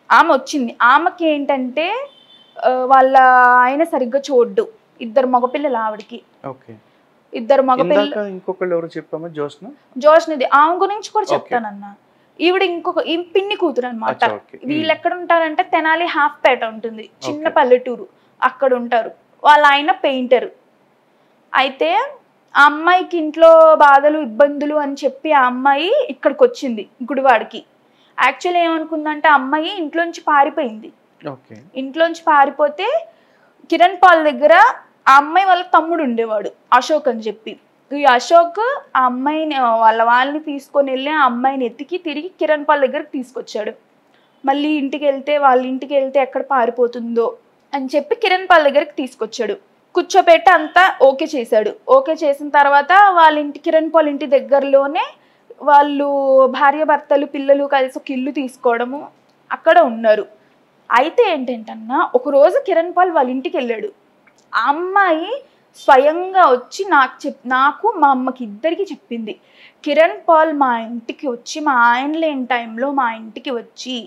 ఆమె వచ్చింది. ఆమెకి ఏంటంటే వాళ్ళ ఆయన సరిగ్గా చూడ్డు, 2 మగపిల్లలు ఆవిడకి. 2 మగపిల్లలు. ఇంకొకళ్ళు ఎవరు చెప్పామా? జోష్నది. ఆమె గురించి కూడా చెప్తానన్న. ఈవిడ ఈ పిన్ని కూతురు అనమాట. వీళ్ళు ఎక్కడ ఉంటారంటే తెనాలి హాఫ్పేట ఉంటుంది, చిన్న పల్లెటూరు, అక్కడ ఉంటారు. వాళ్ళ ఆయన పెయింటర్. అయితే ఆ అమ్మాయికి ఇంట్లో బాధలు ఇబ్బందులు అని చెప్పి ఆ అమ్మాయి ఇక్కడికి వచ్చింది గుడివాడికి. యాక్చువల్లీ ఏమనుకుందంటే అమ్మాయి ఇంట్లోంచి పారిపోయింది. ఇంట్లోంచి పారిపోతే కిరణ్ పాల్ దగ్గర ఆ అమ్మాయి వాళ్ళ తమ్ముడు ఉండేవాడు, అశోక్ అని చెప్పి. ఈ అశోక్ ఆ అమ్మాయిని వాళ్ళని తీసుకొని వెళ్ళి ఆ అమ్మాయిని ఎత్తికి తిరిగి కిరణ్ పాల్ దగ్గరికి తీసుకొచ్చాడు. మళ్ళీ వాళ్ళ ఇంటికి వెళ్తే ఎక్కడ పారిపోతుందో అని చెప్పి కిరణ్ పాల్ దగ్గరికి తీసుకొచ్చాడు. కూర్చోబెట్టి అంతా ఓకే చేశాడు. ఓకే చేసిన తర్వాత కిరణ్ పాల్ ఇంటి దగ్గరలోనే వాళ్ళు భార్యాభర్తలు పిల్లలు కలిసి ఒక ఇల్లు తీసుకోవడము, అక్కడ ఉన్నారు. అయితే ఏంటంటన్నా, ఒకరోజు కిరణ్ పాల్ వాళ్ళ ఇంటికి వెళ్ళాడు. ఆ అమ్మాయి స్వయంగా వచ్చి నాకు మా అమ్మకి ఇద్దరికి చెప్పింది, కిరణ్ పాల్ మా ఇంటికి వచ్చి, మా ఆయన లేని టైంలో మా ఇంటికి వచ్చి,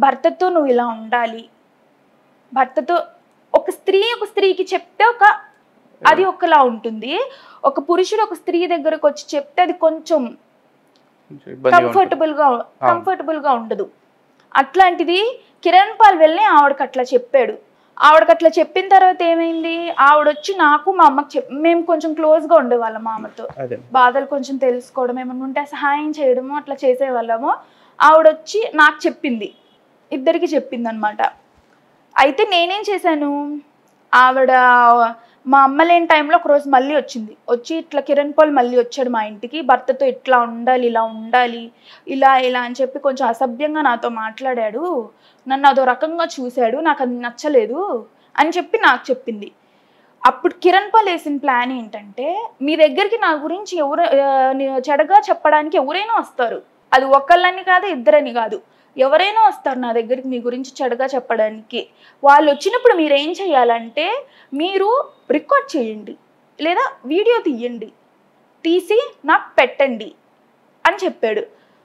భర్తతో నువ్వు ఇలా ఉండాలి, భర్తతో ఒక స్త్రీకి చెప్తే అది ఒకలా ఉంటుంది, ఒక పురుషుడు ఒక స్త్రీ దగ్గరకు వచ్చి చెప్తే అది కొంచెం కంఫర్టబుల్ గా ఉండదు. అట్లాంటిది కిరణ్ పాల్ వెళ్ళి ఆవిడకి అట్లా చెప్పాడు. ఆవిడకి అట్లా చెప్పిన తర్వాత ఏమైంది, ఆవిడొచ్చి నాకు మా అమ్మకి మేము కొంచెం క్లోజ్గా ఉండేవాళ్ళం. మా అమ్మతో బాధలు కొంచెం తెలుసుకోవడం, ఏమన్నా ఉంటే సహాయం చేయడము అట్లా చేసేవాళ్ళము. ఆవిడొచ్చి నాకు చెప్పింది, ఇద్దరికి చెప్పింది అనమాట. అయితే నేనేం చేశాను, ఆవిడ మా అమ్మ లేని టైంలో ఒకరోజు మళ్ళీ వచ్చి ఇట్లా కిరణ్ పాల్ మళ్ళీ వచ్చాడు మా ఇంటికి, భర్తతో ఇట్లా ఉండాలి, ఇలా ఉండాలి, ఇలా అని చెప్పి కొంచెం అసభ్యంగా నాతో మాట్లాడాడు, నన్ను అదో రకంగా చూశాడు, నాకు అది నచ్చలేదు అని చెప్పి నాకు చెప్పింది. అప్పుడు కిరణ్ పాల్ వేసిన ప్లాన్ ఏంటంటే, మీ దగ్గరికి నా గురించి చెడగా చెప్పడానికి ఎవరైనా వస్తారు, అది ఒకళ్ళని కాదు ఇద్దరని కాదు, ఎవరైనా వస్తారు నా దగ్గరికి మీ గురించి చెడగా చెప్పడానికి. వాళ్ళు వచ్చినప్పుడు మీరు ఏం చేయాలంటే, మీరు రికార్డ్ చేయండి లేదా వీడియో తీసి నాకు పెట్టండి అని చెప్పాడు.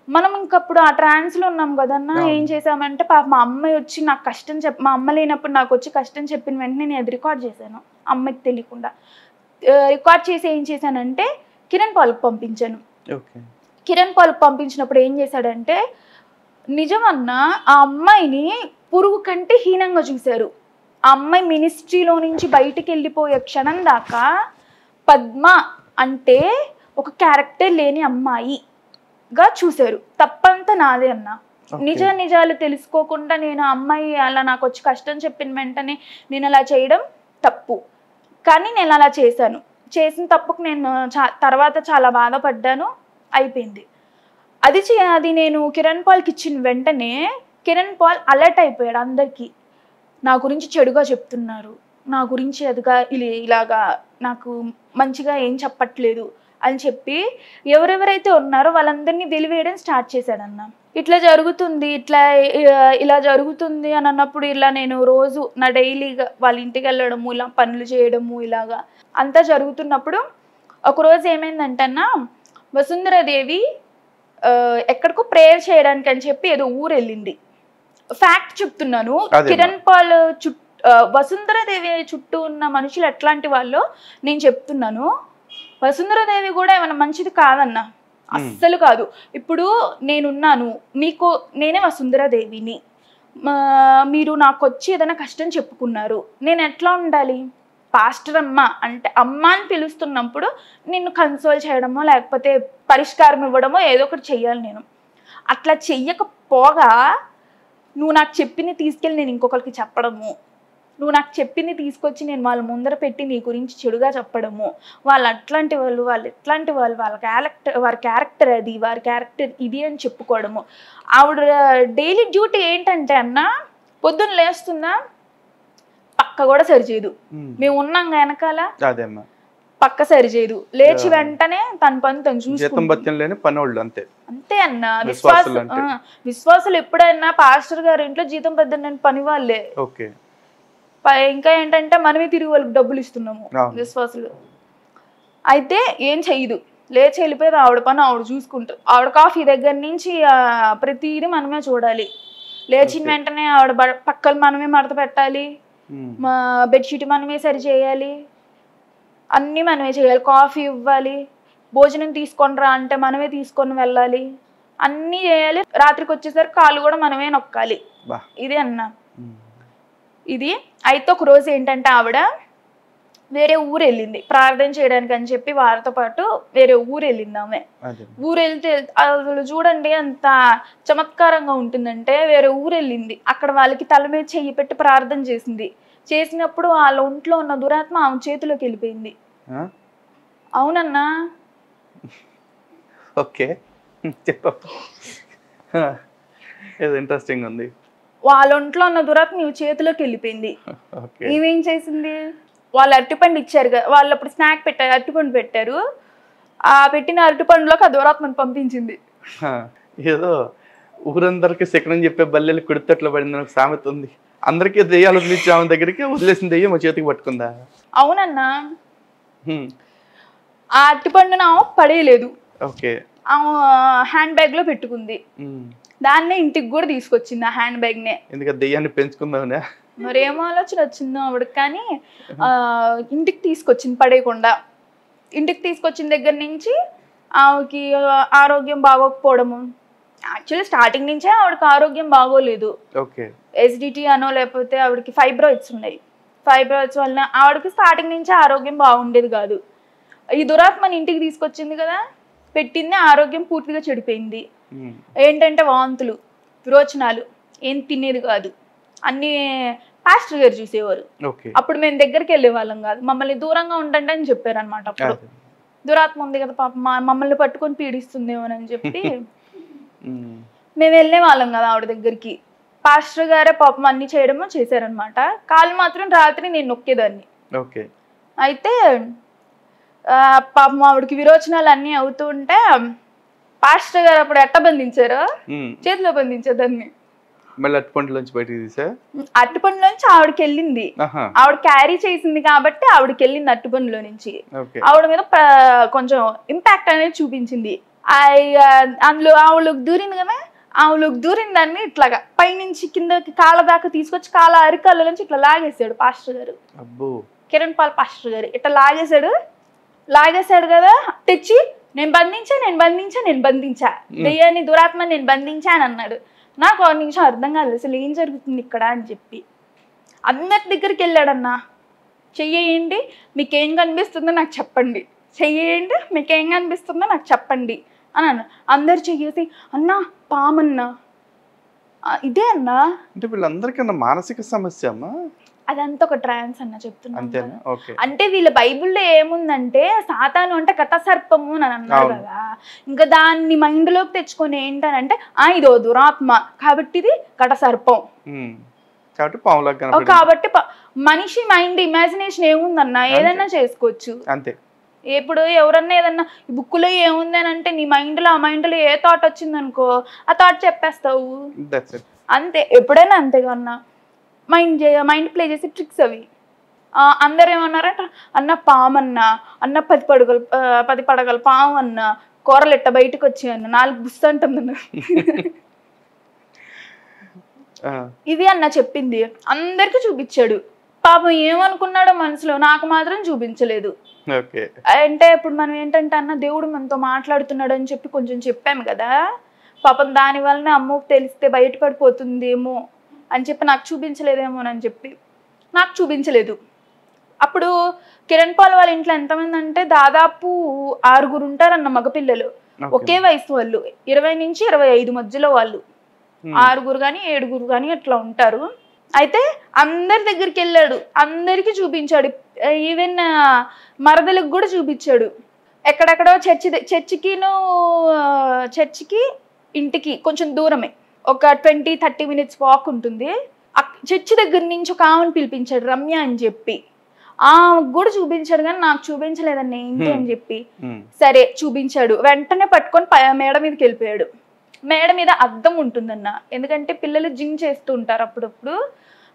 మనం ఇంకప్పుడు ఆ ట్రాన్స్లో ఉన్నాం కదన్నా. ఏం చేసామంటే, మా అమ్మాయి వచ్చి నాకు కష్టం మా అమ్మ లేనప్పుడు నాకు వచ్చి కష్టం చెప్పిన వెంటనే నేను అది రికార్డ్ చేశాను, అమ్మకి తెలియకుండా రికార్డ్ చేసి ఏం చేశానంటే కిరణ్ పాల్కి పంపించాను. కిరణ్ పాల్కి పంపించినప్పుడు ఏం చేశాడంటే, నిజమన్నా ఆ అమ్మాయిని పురుగు కంటే హీనంగా చూశారు. ఆ అమ్మాయి మినిస్ట్రీలో నుంచి బయటికి వెళ్ళిపోయే క్షణం దాకా పద్మ అంటే ఒక క్యారెక్టర్ లేని అమ్మాయిగా చూశారు. తప్పంతా నాదే అన్న. నిజాలు తెలుసుకోకుండా నేను అమ్మాయి అలా నాకు వచ్చి కష్టం చెప్పిన వెంటనే నేను అలా చేయడం తప్పు. కానీ నేను అలా చేశాను. చేసిన తప్పుకు నేను తర్వాత చాలా బాధపడ్డాను. అయిపోయింది. అది నేను కిరణ్ పాల్కి ఇచ్చిన వెంటనే కిరణ్ పాల్ అలర్ట్ అయిపోయాడు అందరికీ. నా గురించి చెడుగా చెప్తున్నారు, నా గురించి అదిగా ఇలాగా నాకు మంచిగా ఏం చెప్పట్లేదు అని చెప్పి ఎవరెవరైతే ఉన్నారో వాళ్ళందరినీ వెలివేయడం స్టార్ట్ చేశాడన్న. ఇట్లా జరుగుతుంది, ఇలా జరుగుతుంది అని అన్నప్పుడు ఇలా నేను రోజు నా డైలీగా వాళ్ళ ఇంటికి వెళ్ళడము, ఇలా పనులు చేయడము, ఇలాగా అంతా జరుగుతున్నప్పుడు ఒకరోజు ఏమైందంటే అన్న, వసుంధరాదేవి ఎక్కడికో ప్రేయర్ చేయడానికి అని చెప్పి ఏదో ఊరు వెళ్ళింది. ఫ్యాక్ట్ చెప్తున్నాను. కిరణ్ పాల్ వసుంధరాదేవి చుట్టూ ఉన్న మనుషులు ఎట్లాంటి వాళ్ళో నేను చెప్తున్నాను. వసుంధరాదేవి కూడా ఏమైనా మంచిది కాదన్న, అస్సలు కాదు. ఇప్పుడు నేనున్నాను, నేనే వసుంధరాదేవిని, మీరు నాకు వచ్చి ఏదైనా కష్టం చెప్పుకున్నారు, నేను ఎట్లా ఉండాలి? పాస్టర్ అమ్మ అంటే అమ్మ అని పిలుస్తున్నప్పుడు నిన్ను కన్సోల్ చేయడమో లేకపోతే పరిష్కారం ఇవ్వడమో ఏదో ఒకటి చెయ్యాలి. నేను అట్లా చెయ్యకపోగా నువ్వు నాకు చెప్పింది తీసుకెళ్ళి నేను ఇంకొకరికి చెప్పడము, నువ్వు నాకు చెప్పింది తీసుకొచ్చి నేను వాళ్ళ ముందర పెట్టి నీ గురించి చెడుగా చెప్పడము, వాళ్ళు ఎట్లాంటి వాళ్ళు వారి క్యారెక్టర్ అది, వారి క్యారెక్టర్ ఇది అని చెప్పుకోవడము. ఆవిడ డైలీ డ్యూటీ ఏంటంటే అన్న, పొద్దున్న లేస్తుందా పక్క కూడా సరిచేయదు, మేము ఉన్నాం వెనకాల పక్క సరిచేయదు, లేచి వెంటనే తన పని తను చూసుకుంటుంది. అంతే అన్న. విశ్వాసులు ఎప్పుడైనా పాస్టర్ గారి ఇంట్లో జీతం పెద్ద పని వాళ్ళే. ఇంకా ఏంటంటే మనమే తిరిగి వాళ్ళకి డబ్బులు ఇస్తున్నాము విశ్వాసులు. అయితే ఏం చెయ్యదు, లేచి వెళ్ళిపోయేది ఆవిడ పని ఆవిడ చూసుకుంటారు. ఆవిడ కాఫీ దగ్గర నుంచి ప్రతిదీ మనమే చూడాలి. లేచిన వెంటనే ఆవిడ పక్కలు మనమే మడత పెట్టాలి, మా బెడ్షీట్ మనమే సరి చేయాలి, అన్నీ మనమే చేయాలి. కాఫీ ఇవ్వాలి, భోజనం తీసుకొని రా అంటే మనమే తీసుకొని వెళ్ళాలి, అన్నీ చేయాలి. రాత్రికి వచ్చేసరికి కాళ్ళు కూడా మనమే నొక్కాలి. ఇదే అన్న ఇది. అయితే ఒక రోజు ఏంటంటే ఆవిడ వేరే ఊరు వెళ్ళింది ప్రార్థన చేయడానికి అని చెప్పి, వారితో పాటు వేరే ఊరు వెళ్ళింది ఆమె. ఊరు వెళ్తే అసలు చూడండి ఎంత చమత్కారంగా ఉంటుందంటే, వేరే ఊరు వెళ్ళింది, అక్కడ వాళ్ళకి తల మీద చెయ్యి పెట్టి ప్రార్థన చేసింది. చేసినప్పుడు వాళ్ళ ఒంట్లో ఉన్న దురాత్మ ఆమె చేతిలోకి వెళ్ళిపోయింది. అవునన్నా. ఓకే, ఇంట్రెస్టింగ్ ఉంది. వాళ్ళ ఒంట్లో ఉన్న దురాత్మ నీవు చేతిలోకి వెళ్ళిపోయింది. ఈమెం చేసింది, వాళ్ళు అరటిపండు ఇచ్చారు కదా, వాళ్ళు అప్పుడు స్నాక్ పెట్టారు, అరటిపండు పెట్టారు, ఆ పెట్టిన అరటిపండులోకి ఆ దురాత్మని పంపించింది. ఏదో ఊరందరికి శకనం చెప్పే బల్లెలు కుడితట్లో పడింది ఒక సామెత ఉంది. అందరికీ దెయ్యాలు వదిలించి ఆమె దగ్గరికి వదిలేసిన దెయ్యం మా చేతికి పట్టుకుందా? అవునన్నా. ఆ అరటిపండున పడేయలేదు, హ్యాండ్ బ్యాగ్ లో పెట్టుకుంది. దాన్నే ఇంటికి కూడా తీసుకొచ్చింది ఆ హ్యాండ్ బ్యాగ్ నే. ఎందుకంటే దెయ్యాన్ని పెంచుకుందామనే మరేమో ఆలోచన వచ్చిందో ఆవిడకి, కానీ ఇంటికి తీసుకొచ్చింది పడేయకుండా. ఇంటికి తీసుకొచ్చిన దగ్గర నుంచి ఆవిడకి ఆరోగ్యం బాగోకపోవడము. యాక్చువల్లీ స్టార్టింగ్ నుంచే ఆవిడకి ఆరోగ్యం బాగోలేదు. ఎస్డిటి అనో లేకపోతే ఆవిడకి ఫైబ్రాయిడ్స్ ఉన్నాయి. ఫైబ్రాయిడ్స్ వలన ఆవిడకి స్టార్టింగ్ నుంచే ఆరోగ్యం బాగుండేది కాదు. ఈ దురాత్మని ఇంటికి తీసుకొచ్చింది కదా, పెట్టింది, ఆరోగ్యం పూర్తిగా చెడిపోయింది. ఏంటంటే వాంతులు, విరోచనాలు, ఏం తినేది కాదు, అన్ని పాస్టర్ గారు చూసేవారు. అప్పుడు మేము దగ్గరికి వెళ్ళే వాళ్ళం కాదు, మమ్మల్ని దూరంగా ఉండండి అని చెప్పారు అనమాట. అప్పుడు దురాత్మ ఉంది కదా పాప, మమ్మల్ని పట్టుకొని పీడిస్తుందేమోనని చెప్పి మేము వెళ్ళే వాళ్ళం కదా ఆవిడ దగ్గరికి. పాస్టర్ గారే పాపం అన్ని చేయడమో చేశారనమాట. కాళ్ళు మాత్రం రాత్రి నేను నొక్కేదాన్ని. అయితే పాపం ఆవిడకి విరోచనాలు అన్నీ అవుతూ ఉంటే పాస్టర్ గారు అప్పుడు ఎట్ట బంధించారో చేతిలో బంధించేదాన్ని. అరటిపండులోంచి ఆవిడకి వెళ్ళింది, ఆవిడ క్యారీ చేసింది కాబట్టి ఆవిడకి వెళ్ళింది అరటిపండులో నుంచి. ఆవిడ మీద కొంచెం ఇంపాక్ట్ అనేది చూపించింది. అందులో ఆవిడకి దూరింది కదా, ఆవిడకి దూరిన దాన్ని ఇట్లాగా పైనుంచి కిందకి కాళ్ళ దాకా తీసుకొచ్చి కాళ్ళ అరికాళ్ళ నుంచి ఇట్లా లాగేసాడు పాస్టర్ గారు. కిరణ్ పాల్ పాస్టర్ గారు ఇట్లా లాగేశాడు కదా, తెచ్చి నేను బంధించా దెయ్యాన్ని, దురాత్మ నేను బంధించా అని అన్నాడు. నాకు ఒక నిమిషం అర్థం కాలేదు అసలు ఏం జరుగుతుంది ఇక్కడ అని చెప్పి. అందరి దగ్గరికి వెళ్ళాడన్నా, చెయ్యండి మీకేం కనిపిస్తుందో నాకు చెప్పండి, చెయ్యండి మీకేం కనిపిస్తుందో నాకు చెప్పండి అని అన్న. అందరు చెయ్యేసి అన్నా పామన్నా, ఇదే అన్నా. అంటే వీళ్ళందరికీ మానసిక సమస్య అమ్మా. అదంతా ఒక ట్రాన్స్ అన్న చెప్తున్నాను అంతేనా? కదా. ఓకే. అంటే వీళ్ళ బైబిల్లో ఏముందంటే సాతాను అంటే కటసర్పము అని అన్నారు అవును. కదా. ఇంకా దాన్ని మైండ్ లోకి తెచ్చుకొని ఏంటనంటే ఇదో దురాత్మ కాబట్టి ఇది కటసర్పం కాబట్టి పాములాగా కనపడింది. కాబట్టి మనిషి మైండ్ ఇమాజినేషన్ ఏముందన్నా ఏదైనా చేసుకోవచ్చు. అంతే. ఇప్పుడు ఎవరన్నా ఏదన్నా ఈ బుక్లో ఏముంది అని అంటే నీ మైండ్లో ఆ మైండ్లో ఏ థాట్ వచ్చిందనుకో ఆ థాట్ చెప్పేస్తావు. That's it. అంతే, ఎప్పుడైనా అంతే కన్నా మైండ్ ప్లే చేసే ట్రిక్స్ అవి. అందరు ఏమన్నారంట, అన్న పామన్నా, అన్న 10 పడగల పాము అన్న, కూరలు ఎట్ట బయటకు వచ్చాయి అన్న, 4 బుస్సు అంటుంది. ఇది అన్న చెప్పింది అందరికి చూపించాడు. పాపం ఏమనుకున్నాడో మనసులో, నాకు మాత్రం చూపించలేదు. అంటే ఇప్పుడు మనం ఏంటంటే అన్న దేవుడు మనతో మాట్లాడుతున్నాడు అని చెప్పి కొంచెం చెప్పాము కదా, పాపం దాని వలన అమ్మకు తెలిస్తే బయటపడిపోతుందేమో అని చెప్పి నాకు చూపించలేదేమోనని చెప్పి నాకు చూపించలేదు. అప్పుడు కిరణ్ పాల్ వాళ్ళ ఇంట్లో ఎంతమంది అంటే దాదాపు 6 ఉంటారన్న మగపిల్లలు, ఒకే వయసు వాళ్ళు, 20 నుంచి 25 మధ్యలో వాళ్ళు, 6 కానీ 7 కానీ అట్లా ఉంటారు. అయితే అందరి దగ్గరికి వెళ్ళాడు, అందరికి చూపించాడు, ఈవెన్ మరదలకు కూడా చూపించాడు. ఎక్కడెక్కడో చర్చికి ఇంటికి కొంచెం దూరమే, ఒక 20-30 మినిట్స్ వాక్ ఉంటుంది. చర్చి దగ్గర నుంచి ఒక ఆమెను పిలిపించాడు, రమ్య అని చెప్పి. కూడా చూపించాడు కానీ నాకు చూపించలేదండి ఏంటి అని చెప్పి. సరే చూపించాడు, వెంటనే పట్టుకొని మేడ మీదకి వెళ్ళిపోయాడు. మేడ మీద అద్దం ఉంటుందన్న, ఎందుకంటే పిల్లలు జిమ్ చేస్తూ ఉంటారు, అప్పుడప్పుడు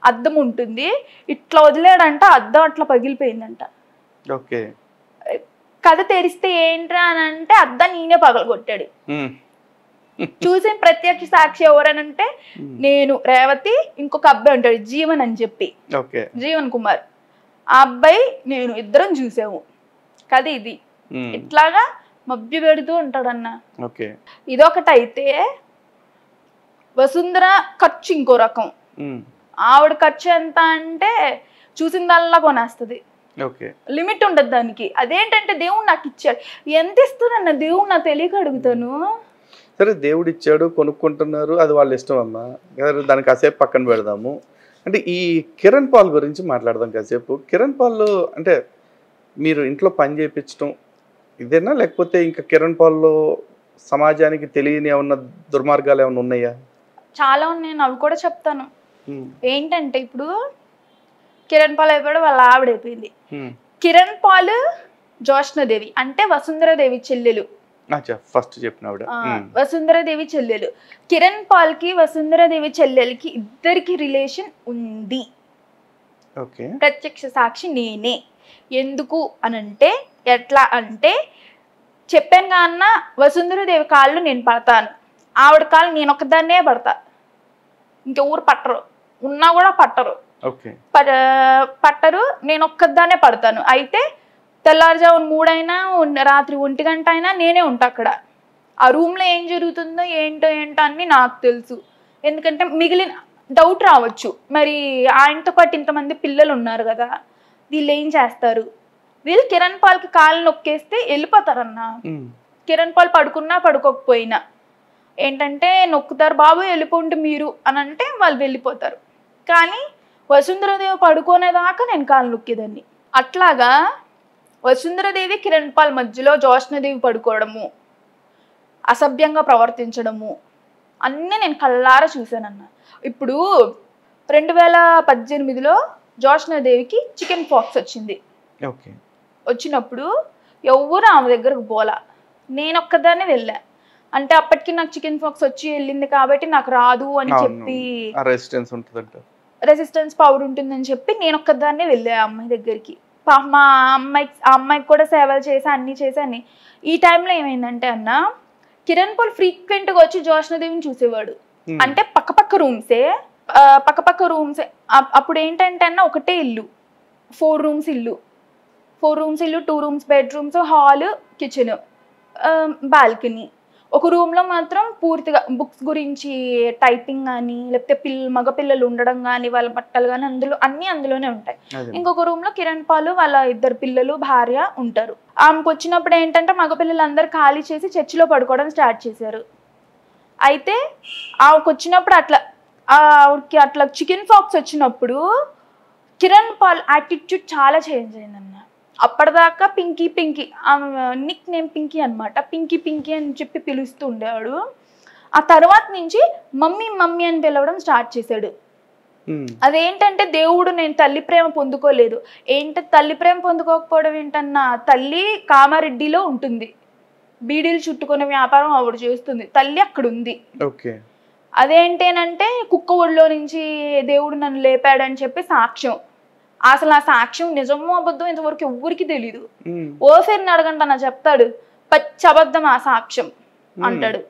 అద్దం ఉంటుంది. ఇట్లా వదిలేడంట, అద్దం అట్లా పగిలిపోయిందంట. కథ తెరిస్తే ఏంట్రా అని అంటే అద్దం నేనే పగలగొట్టాడు. చూసిన ప్రత్యక్ష సాక్షి ఎవరనంటే నేను, రేవతి, ఇంకొక అబ్బాయి ఉంటాడు జీవన్ అని చెప్పి, జీవన్ కుమార్. ఆ అబ్బాయి నేను ఇద్దరం చూసాము. కథ ఇది. ఇట్లాగా మభ్య పెడుతూ ఉంటాడన్న. ఇదొకటైతే వసుంధర ఖర్చు ఇంకో రకం. ఆవిడ ఖర్చు ఎంత అంటే చూసిందల్లా కొనేస్తుంది, లిమిట్ ఉండదు దానికి. అదేంటంటే దేవుడు నాకు ఇచ్చాడు, ఎంత ఇస్తానన్న దేవుడు నాకు తెలియక అడుగుతాను. సరే దేవుడు ఇచ్చాడు, కొనుక్కుంటున్నారు, అది వాళ్ళ ఇష్టం అమ్మా, దానికి కాసేపు పక్కన పెడదాము. అంటే ఈ కిరణ్ పాల్ గురించి మాట్లాడదాం కాసేపు. కిరణ్ పాల్ అంటే మీరు ఇంట్లో పని చేయించడం ఇదేనా, లేకపోతే ఇంకా కిరణ్ పాల్లో సమాజానికి తెలియని ఏమన్నా దుర్మార్గాలు ఏమైనా ఉన్నాయా? చాలా ఉన్నాయి, అవి కూడా చెప్తాను. ఏంటంటే ఇప్పుడు కిరణ్ పాల్ అయిపోయాడు, వాళ్ళ ఆవిడైపోయింది. కిరణ్ పాల్ జోష్ణదేవి అంటే వసుంధరాదేవి చెల్లెలు, ఫస్ట్ చెప్పిన ఆవిడ వసుంధరాదేవి చెల్లెలు. కిరణ్ పాల్ కి వసుంధరాదేవి చెల్లెలకి ఇద్దరికి రిలేషన్ ఉంది. ప్రత్యక్ష సాక్షి నేనే. ఎందుకు అనంటే, ఎట్లా అంటే చెప్పాను కా అన్న, వసుంధరాదేవి కాళ్ళు నేను పడతాను, ఆవిడ కాళ్ళు నేను ఒకదాన్నే పడతా, ఇంకెవరు పట్టరు, ఉన్నా కూడా పట్టరు, నేను ఒక్కదాన్నే పడతాను. అయితే తెల్లారుజామున 3 అయినా రాత్రి 1 గంట అయినా నేనే ఉంటా అక్కడ. ఆ రూమ్లో ఏం జరుగుతుందో ఏంటో అన్నీ నాకు తెలుసు. ఎందుకంటే మిగిలిన డౌట్ రావచ్చు, మరి ఆయనతో పాటు ఇంతమంది పిల్లలు ఉన్నారు కదా, వీళ్ళు ఏం చేస్తారు? వీళ్ళు కిరణ్ పాల్కి కాళ్ళు నొక్కేస్తే వెళ్ళిపోతారన్న. కిరణ్ పాల్ పడుకున్నా పడుకోకపోయినా ఏంటంటే నొక్కుతారు, బాబు వెళ్ళిపోండి మీరు అని అంటే వాళ్ళు వెళ్ళిపోతారు. కానీ వసుంధరాదేవి పడుకునేదాకా నేను కాళ్ళు నొక్కేదాన్ని. అట్లాగా వసుంధరాదేవి కిరణ్ పాల్ మధ్యలో జోష్ణదేవి పడుకోవడము, అసభ్యంగా ప్రవర్తించడము అన్నీ నేను కళ్ళారా చూశానన్న. ఇప్పుడు 2018లో జోష్ణదేవికి చికెన్ పాక్స్ వచ్చింది. వచ్చినప్పుడు ఎవరు ఆమె దగ్గరకు పోలా, నేను ఒక్కదాన్నే వెళ్ళా. అంటే అప్పటికి నాకు చికెన్ పాక్స్ వచ్చి వెళ్ళింది కాబట్టి నాకు రాదు అని చెప్పి, రెసిస్టెన్స్ పవర్ ఉంటుందని చెప్పి నేను ఒక్కదాన్నే వెళ్ళా ఆ అమ్మాయి దగ్గరికి. మా అమ్మాయికి కూడా సేవలు చేసి అన్నీ చేశాను. ఈ టైంలో ఏమైందంటే అన్న, కిరణ్ పాల్ ఫ్రీక్వెంట్గా వచ్చి జోష్ణదేవిని చూసేవాడు. అంటే పక్కపక్క రూమ్సే. అప్పుడు ఏంటంటే అన్న ఒకటే ఇల్లు, 4 రూమ్స్ ఇల్లు, 2 rooms bedrooms, hall, kitchen, balcony. ఒక రూమ్లో మాత్రం పూర్తిగా బుక్స్ గురించి టైపింగ్ కానీ, లేకపోతే మగపిల్లలు ఉండడం కానీ, వాళ్ళ బట్టలు కానీ అందులోనే ఉంటాయి. ఇంకొక రూమ్లో కిరణ్ పాల్ వాళ్ళ 2 పిల్లలు, భార్య ఉంటారు. ఆమెకు వచ్చినప్పుడు ఏంటంటే మగపిల్లలందరూ ఖాళీ చేసి చర్చిలో పడుకోవడం స్టార్ట్ చేశారు. అయితే ఆమెకు వచ్చినప్పుడు ఆవిడకి అట్లా చికెన్ పాక్స్ వచ్చినప్పుడు కిరణ్ పాల్ యాటిట్యూడ్ చాలా చేంజ్ అయిందన్న. అప్పటిదాకా పింకీ పింకీ, నిక్ నేమ్ పింకీ అనమాట, పింకీ పింకీ అని చెప్పి పిలుస్తూ ఉండేవాడు. ఆ తర్వాత నుంచి మమ్మీ మమ్మీ అని పిలవడం స్టార్ట్ చేశాడు. అదేంటంటే దేవుడు నేను తల్లి ప్రేమ పొందుకోలేదు. తల్లి ప్రేమ పొందుకోకపోవడం ఏంటన్నా, తల్లి కామారెడ్డిలో ఉంటుంది, బీడీలు చుట్టుకునే వ్యాపారం ఆవిడ చేస్తుంది, తల్లి అక్కడ ఉంది. అదేంటేనంటే కుక్క ఒడిలో నుంచి దేవుడు నన్ను లేపాడని చెప్పి సాక్ష్యం. అసలు ఆ సాక్ష్యం నిజమో అబద్ధం ఇంతవరకు ఎవ్వరికి తెలీదు. ఓఫీర్ని అడగండి అన్న చెప్తాడు, పచ్చి అబద్ధం ఆ సాక్ష్యం అంటాడు.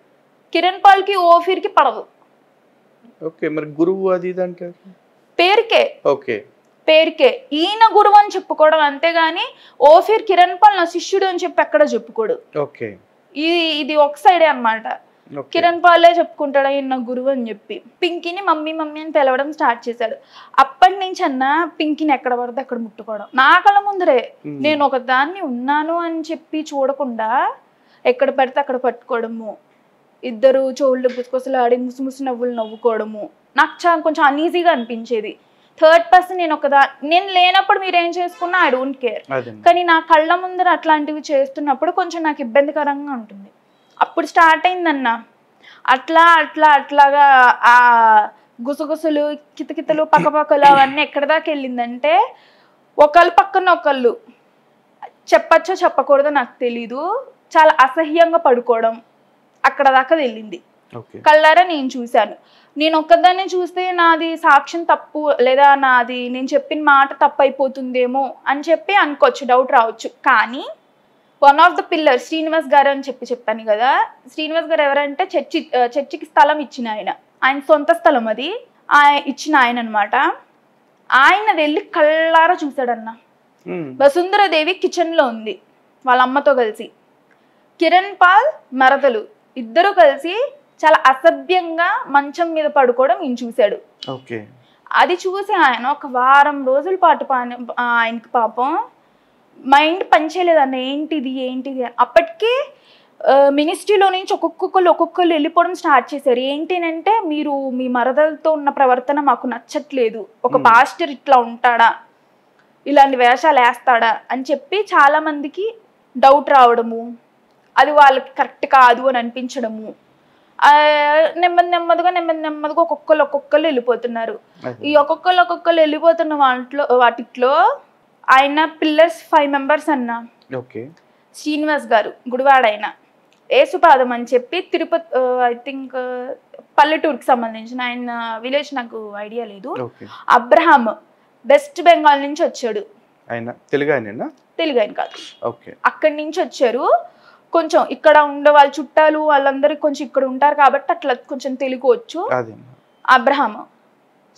కిరణ్ పాల్కి ఓఫీర్కి పడదు. మరి గురువు అది పేరుకే ఈయన గురువు అని చెప్పుకోవడం, అంతేగాని ఓఫీర్ కిరణ్ పాల్ నా శిష్యుడు అని చెప్పి ఎక్కడ చెప్పుకోడు. ఇది ఒక సైడే అన్నమాట. కిరణ్ పాలే చెప్పుకుంటాడు ఈయన గురువు అని చెప్పి. పింకీని మమ్మీ మమ్మీ అని పిలవడం స్టార్ట్ చేశాడు. అప్పటి నుంచి అన్న పింకీని ఎక్కడ పడితే అక్కడ ముట్టుకోవడం, నా కళ్ళ ముందరే. నేను ఒక దాన్ని ఉన్నాను అని చెప్పి చూడకుండా ఎక్కడ పడితే అక్కడ పట్టుకోవడము, ఇద్దరు చెవుళ్ళు గుసగుసలాడి ముసుముసు నవ్వులు నవ్వుకోవడము నాకు కొంచెం అన్ఈజీగా అనిపించేది. థర్డ్ పర్సన్ నేను లేనప్పుడు మీరు ఏం చేసుకున్నా ఐ డోంట్ కేర్, కానీ నా కళ్ళ ముందర అట్లాంటివి చేస్తున్నప్పుడు కొంచెం నాకు ఇబ్బందికరంగా ఉంటుంది. అప్పుడు స్టార్ట్ అయిందన్న అట్లాగా ఆ గుసగుసలు కితకితలు పక్కపక్కలు అవన్నీ ఎక్కడి దాకా వెళ్ళిందంటే, ఒకళ్ళు పక్కన ఒకళ్ళు చెప్పచ్చో చెప్పకూడదో నాకు తెలీదు, చాలా అసహ్యంగా పడుకోవడం అక్కడ దాకా వెళ్ళింది. కళ్ళారా నేను చూశాను. నేను ఒక్కదాన్ని చూస్తే నాది సాక్ష్యం తప్పు, లేదా నాది నేను చెప్పిన మాట తప్పు అయిపోతుందేమో అని చెప్పి అనుకోవచ్చు, డౌట్ రావచ్చు. కానీ one of the pillar Srinivas గారు అని చెప్పాను కదా. శ్రీనివాస్ గారు ఎవరంటే చర్చికి స్థలం ఇచ్చిన ఆయన సొంత స్థలం, అది ఇచ్చిన ఆయన అనమాట. ఆయన వెళ్ళి కళ్ళారా చూశాడన్న. వసుంధరాదేవి కిచెన్ లో ఉంది వాళ్ళ అమ్మతో కలిసి, కిరణ్ పాల్ మరదలు ఇద్దరు కలిసి చాలా అసభ్యంగా మంచం మీద పడుకోవడం ఈయన చూశాడు. అది చూసి ఆయన ఒక వారం రోజుల పాటు ఆయనకి పాపం మైండ్ పనిచేయలేదన్న, ఏంటిది. అప్పటికే మినిస్ట్రీలో నుంచి ఒక్కొక్కరు వెళ్ళిపోవడం స్టార్ట్ చేశారు. ఏంటంటే, మీరు మీ మరదలతో ఉన్న ప్రవర్తన మాకు నచ్చట్లేదు, ఒక పాస్టర్ ఇట్లా ఉంటాడా, ఇలాంటి వేషాలు వేస్తాడా అని చెప్పి చాలా మందికి డౌట్ రావడము, అది వాళ్ళకి కరెక్ట్ కాదు అని అనిపించడము. నెమ్మదిగా ఒక్కొక్కరు వెళ్ళిపోతున్నారు. ఈ ఒక్కొక్కరు వెళ్ళిపోతున్న వాటిలో ఆయన పిల్లర్స్ 5 మెంబర్స్ అన్న. శ్రీనివాస్ గారు గుడివాడ, ఆయన ఏసుపాదం అని చెప్పి తిరుపతి, ఐ థింక్ పల్లెటూరుకి సంబంధించిన ఆయన విలేజ్, నాకు ఐడియా లేదు. అబ్రహాం వెస్ట్ బెంగాల్ నుంచి వచ్చాడు. తెలుగు ఆయన కాదు, అక్కడి నుంచి వచ్చారు. కొంచెం ఇక్కడ ఉండే వాళ్ళ చుట్టాలు వాళ్ళందరికి కొంచెం ఇక్కడ ఉంటారు కాబట్టి అట్లా కొంచెం తెలుగు వచ్చు. అబ్రహాం.